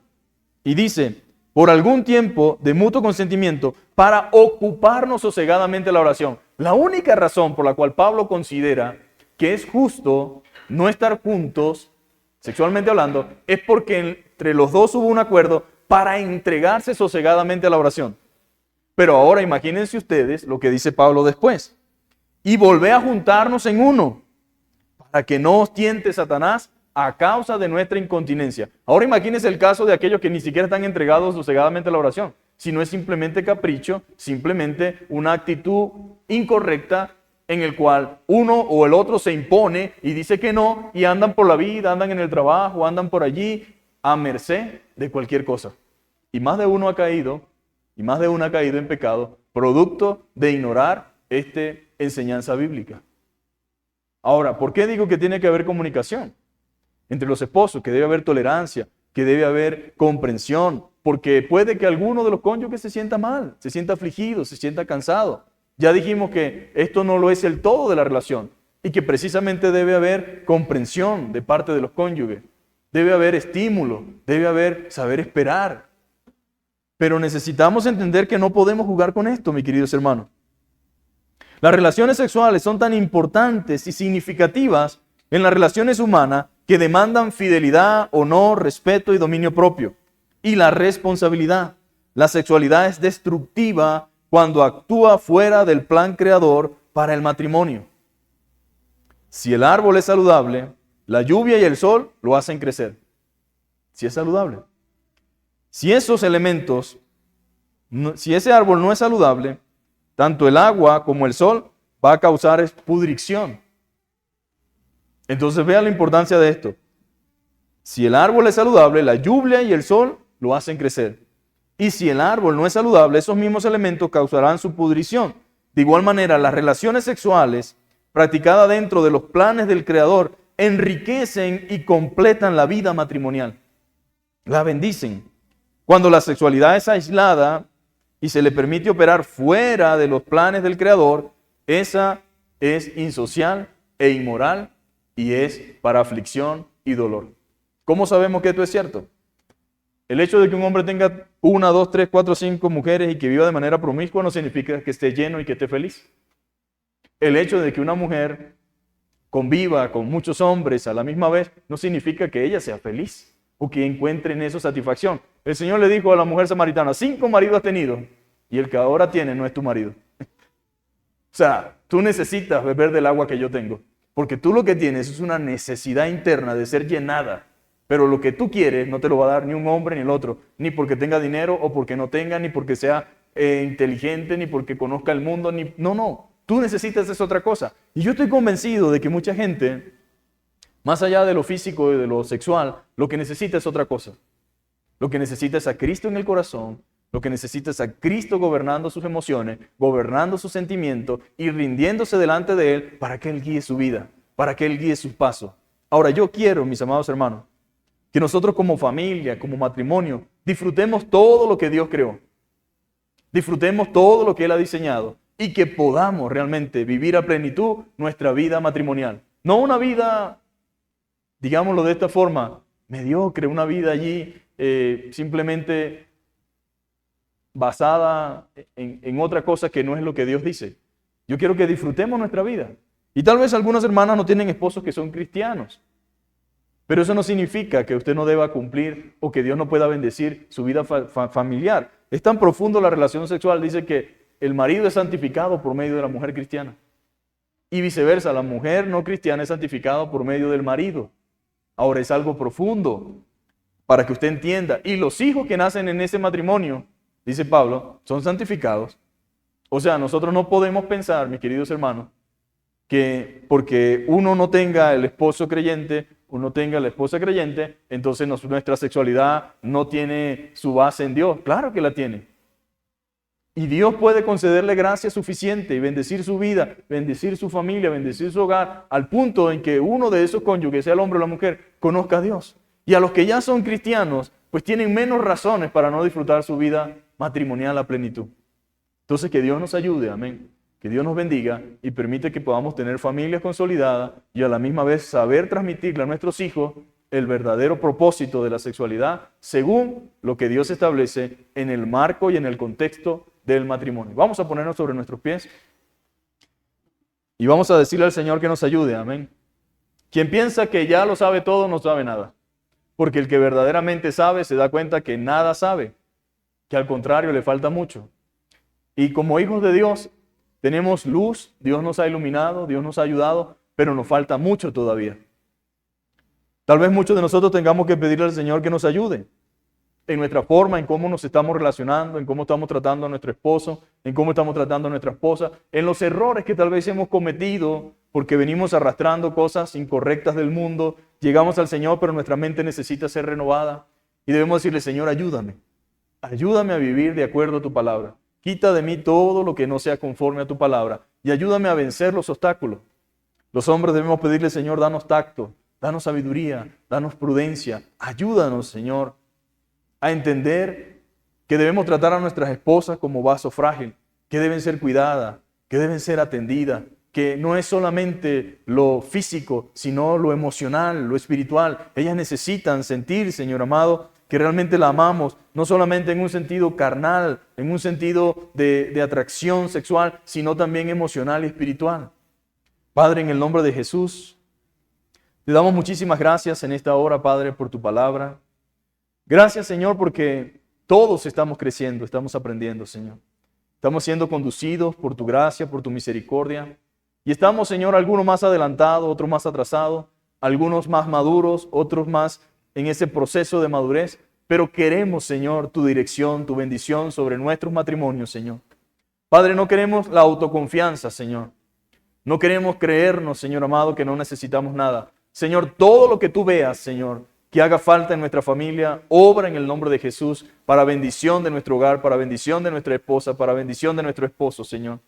Speaker 1: Y dice, por algún tiempo de mutuo consentimiento, para ocuparnos sosegadamente la oración. La única razón por la cual Pablo considera que es justo no estar juntos, sexualmente hablando, es porque entre los dos hubo un acuerdo para entregarse sosegadamente a la oración. Pero ahora imagínense ustedes lo que dice Pablo después. Y volvé a juntarnos en uno, para que no os tiente Satanás a causa de nuestra incontinencia. Ahora imagínense el caso de aquellos que ni siquiera están entregados sosegadamente a la oración, sino es simplemente capricho, simplemente una actitud incorrecta en el cual uno o el otro se impone y dice que no, y andan por la vida, andan en el trabajo, andan por allí, a merced de cualquier cosa. Y más de uno ha caído, y más de uno ha caído en pecado, producto de ignorar esta enseñanza bíblica. Ahora, ¿por qué digo que tiene que haber comunicación entre los esposos? Que debe haber tolerancia, que debe haber comprensión, porque puede que alguno de los cónyuges se sienta mal, se sienta afligido, se sienta cansado. Ya dijimos que esto no lo es el todo de la relación y que precisamente debe haber comprensión de parte de los cónyuges. Debe haber estímulo, debe haber saber esperar. Pero necesitamos entender que no podemos jugar con esto, mis queridos hermanos. Las relaciones sexuales son tan importantes y significativas en las relaciones humanas que demandan fidelidad, honor, respeto y dominio propio. Y la responsabilidad. La sexualidad es destructiva cuando actúa fuera del plan creador para el matrimonio. Si el árbol es saludable, la lluvia y el sol lo hacen crecer. Si es saludable. Si esos elementos, si ese árbol no es saludable, tanto el agua como el sol va a causar pudrición. Entonces vean la importancia de esto. Si el árbol es saludable, la lluvia y el sol lo hacen crecer. Y si el árbol no es saludable, esos mismos elementos causarán su pudrición. De igual manera, las relaciones sexuales practicadas dentro de los planes del Creador enriquecen y completan la vida matrimonial. La bendicen. Cuando la sexualidad es aislada y se le permite operar fuera de los planes del Creador, esa es insocial e inmoral y es para aflicción y dolor. ¿Cómo sabemos que esto es cierto? El hecho de que un hombre tenga 1, 2, 3, 4, 5 mujeres y que viva de manera promiscua no significa que esté lleno y que esté feliz. El hecho de que una mujer conviva con muchos hombres a la misma vez no significa que ella sea feliz o que encuentre en eso satisfacción. El Señor le dijo a la mujer samaritana, 5 maridos has tenido y el que ahora tiene no es tu marido. O sea, tú necesitas beber del agua que yo tengo, porque tú lo que tienes es una necesidad interna de ser llenada, pero lo que tú quieres no te lo va a dar ni un hombre ni el otro, ni porque tenga dinero o porque no tenga, ni porque sea inteligente, ni porque conozca el mundo, ni... No, tú necesitas es otra cosa. Y yo estoy convencido de que mucha gente, más allá de lo físico y de lo sexual, lo que necesita es otra cosa. Lo que necesita es a Cristo en el corazón, lo que necesita es a Cristo gobernando sus emociones, gobernando sus sentimientos y rindiéndose delante de Él para que Él guíe su vida, para que Él guíe sus pasos. Ahora, yo quiero, mis amados hermanos, que nosotros como familia, como matrimonio, disfrutemos todo lo que Dios creó. Disfrutemos todo lo que Él ha diseñado y que podamos realmente vivir a plenitud nuestra vida matrimonial. No una vida, digámoslo de esta forma, mediocre, una vida allí simplemente basada en otra cosa que no es lo que Dios dice. Yo quiero que disfrutemos nuestra vida. Y tal vez algunas hermanas no tienen esposos que son cristianos. Pero eso no significa que usted no deba cumplir o que Dios no pueda bendecir su vida familiar. Es tan profundo la relación sexual, dice que el marido es santificado por medio de la mujer cristiana. Y viceversa, la mujer no cristiana es santificada por medio del marido. Ahora es algo profundo para que usted entienda. Y los hijos que nacen en ese matrimonio, dice Pablo, son santificados. O sea, nosotros no podemos pensar, mis queridos hermanos, que porque uno no tenga el esposo creyente, uno tenga la esposa creyente, entonces nuestra sexualidad no tiene su base en Dios. Claro que la tiene. Y Dios puede concederle gracia suficiente y bendecir su vida, bendecir su familia, bendecir su hogar, al punto en que uno de esos cónyuges, sea el hombre o la mujer, conozca a Dios. Y a los que ya son cristianos, pues tienen menos razones para no disfrutar su vida matrimonial a plenitud. Entonces que Dios nos ayude, amén. Que Dios nos bendiga y permite que podamos tener familias consolidadas y a la misma vez saber transmitirle a nuestros hijos el verdadero propósito de la sexualidad según lo que Dios establece en el marco y en el contexto del matrimonio. Vamos a ponernos sobre nuestros pies y vamos a decirle al Señor que nos ayude, amén. Quien piensa que ya lo sabe todo, no sabe nada. Porque el que verdaderamente sabe se da cuenta que nada sabe, que al contrario le falta mucho. Y como hijos de Dios tenemos luz, Dios nos ha iluminado, Dios nos ha ayudado, pero nos falta mucho todavía. Tal vez muchos de nosotros tengamos que pedirle al Señor que nos ayude en nuestra forma, en cómo nos estamos relacionando, en cómo estamos tratando a nuestro esposo, en cómo estamos tratando a nuestra esposa, en los errores que tal vez hemos cometido porque venimos arrastrando cosas incorrectas del mundo. Llegamos al Señor, pero nuestra mente necesita ser renovada y debemos decirle, Señor, ayúdame. Ayúdame a vivir de acuerdo a tu palabra. Quita de mí todo lo que no sea conforme a tu palabra y ayúdame a vencer los obstáculos. Los hombres debemos pedirle, Señor, danos tacto, danos sabiduría, danos prudencia. Ayúdanos, Señor, a entender que debemos tratar a nuestras esposas como vaso frágil, que deben ser cuidadas, que deben ser atendidas, que no es solamente lo físico, sino lo emocional, lo espiritual. Ellas necesitan sentir, Señor amado, que realmente la amamos, no solamente en un sentido carnal, en un sentido de atracción sexual, sino también emocional y espiritual. Padre, en el nombre de Jesús, te damos muchísimas gracias en esta hora, Padre, por tu palabra. Gracias, Señor, porque todos estamos creciendo, estamos aprendiendo, Señor. Estamos siendo conducidos por tu gracia, por tu misericordia. Y estamos, Señor, algunos más adelantados, otros más atrasados, algunos más maduros, otros más en ese proceso de madurez, pero queremos, Señor, tu dirección, tu bendición sobre nuestros matrimonios, Señor. Padre, no queremos la autoconfianza, Señor. No queremos creernos, Señor amado, que no necesitamos nada. Señor, todo lo que tú veas, Señor, que haga falta en nuestra familia, obra en el nombre de Jesús para bendición de nuestro hogar, para bendición de nuestra esposa, para bendición de nuestro esposo, Señor.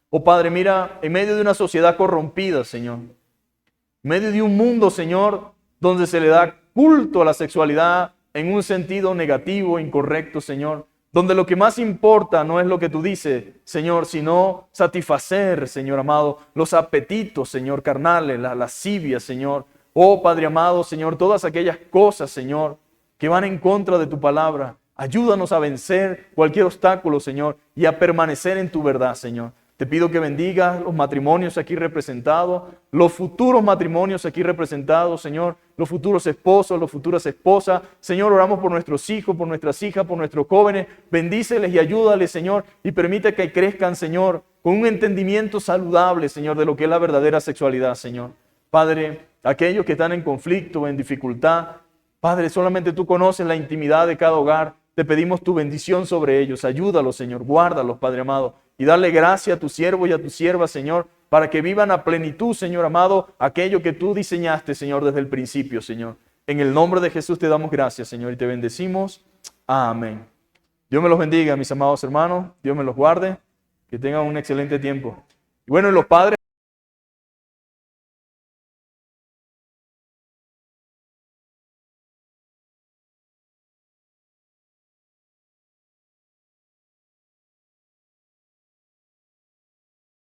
Speaker 1: Oh Padre, mira, en medio de una sociedad corrompida, Señor, en medio de un mundo, Señor, donde se le da culto a la sexualidad en un sentido negativo, incorrecto, Señor, donde lo que más importa no es lo que tú dices, Señor, sino satisfacer, Señor amado, los apetitos, Señor, carnales, la lascivia, Señor. Oh Padre amado, Señor, todas aquellas cosas, Señor, que van en contra de tu palabra. Ayúdanos a vencer cualquier obstáculo, Señor, y a permanecer en tu verdad, Señor. Te pido que bendigas los matrimonios aquí representados, los futuros matrimonios aquí representados, Señor, los futuros esposos, las futuras esposas. Señor, oramos por nuestros hijos, por nuestras hijas, por nuestros jóvenes. Bendíceles y ayúdales, Señor, y permite que crezcan, Señor, con un entendimiento saludable, Señor, de lo que es la verdadera sexualidad, Señor. Padre, aquellos que están en conflicto, en dificultad, Padre, solamente tú conoces la intimidad de cada hogar. Te pedimos tu bendición sobre ellos. Ayúdalos, Señor. Guárdalos, Padre amado. Y darle gracia a tu siervo y a tu sierva, Señor, para que vivan a plenitud, Señor amado, aquello que tú diseñaste, Señor, desde el principio, Señor. En el nombre de Jesús te damos gracias, Señor, y te bendecimos. Amén. Dios me los bendiga, mis amados hermanos. Dios me los guarde. Que tengan un excelente tiempo. Y bueno, los padres.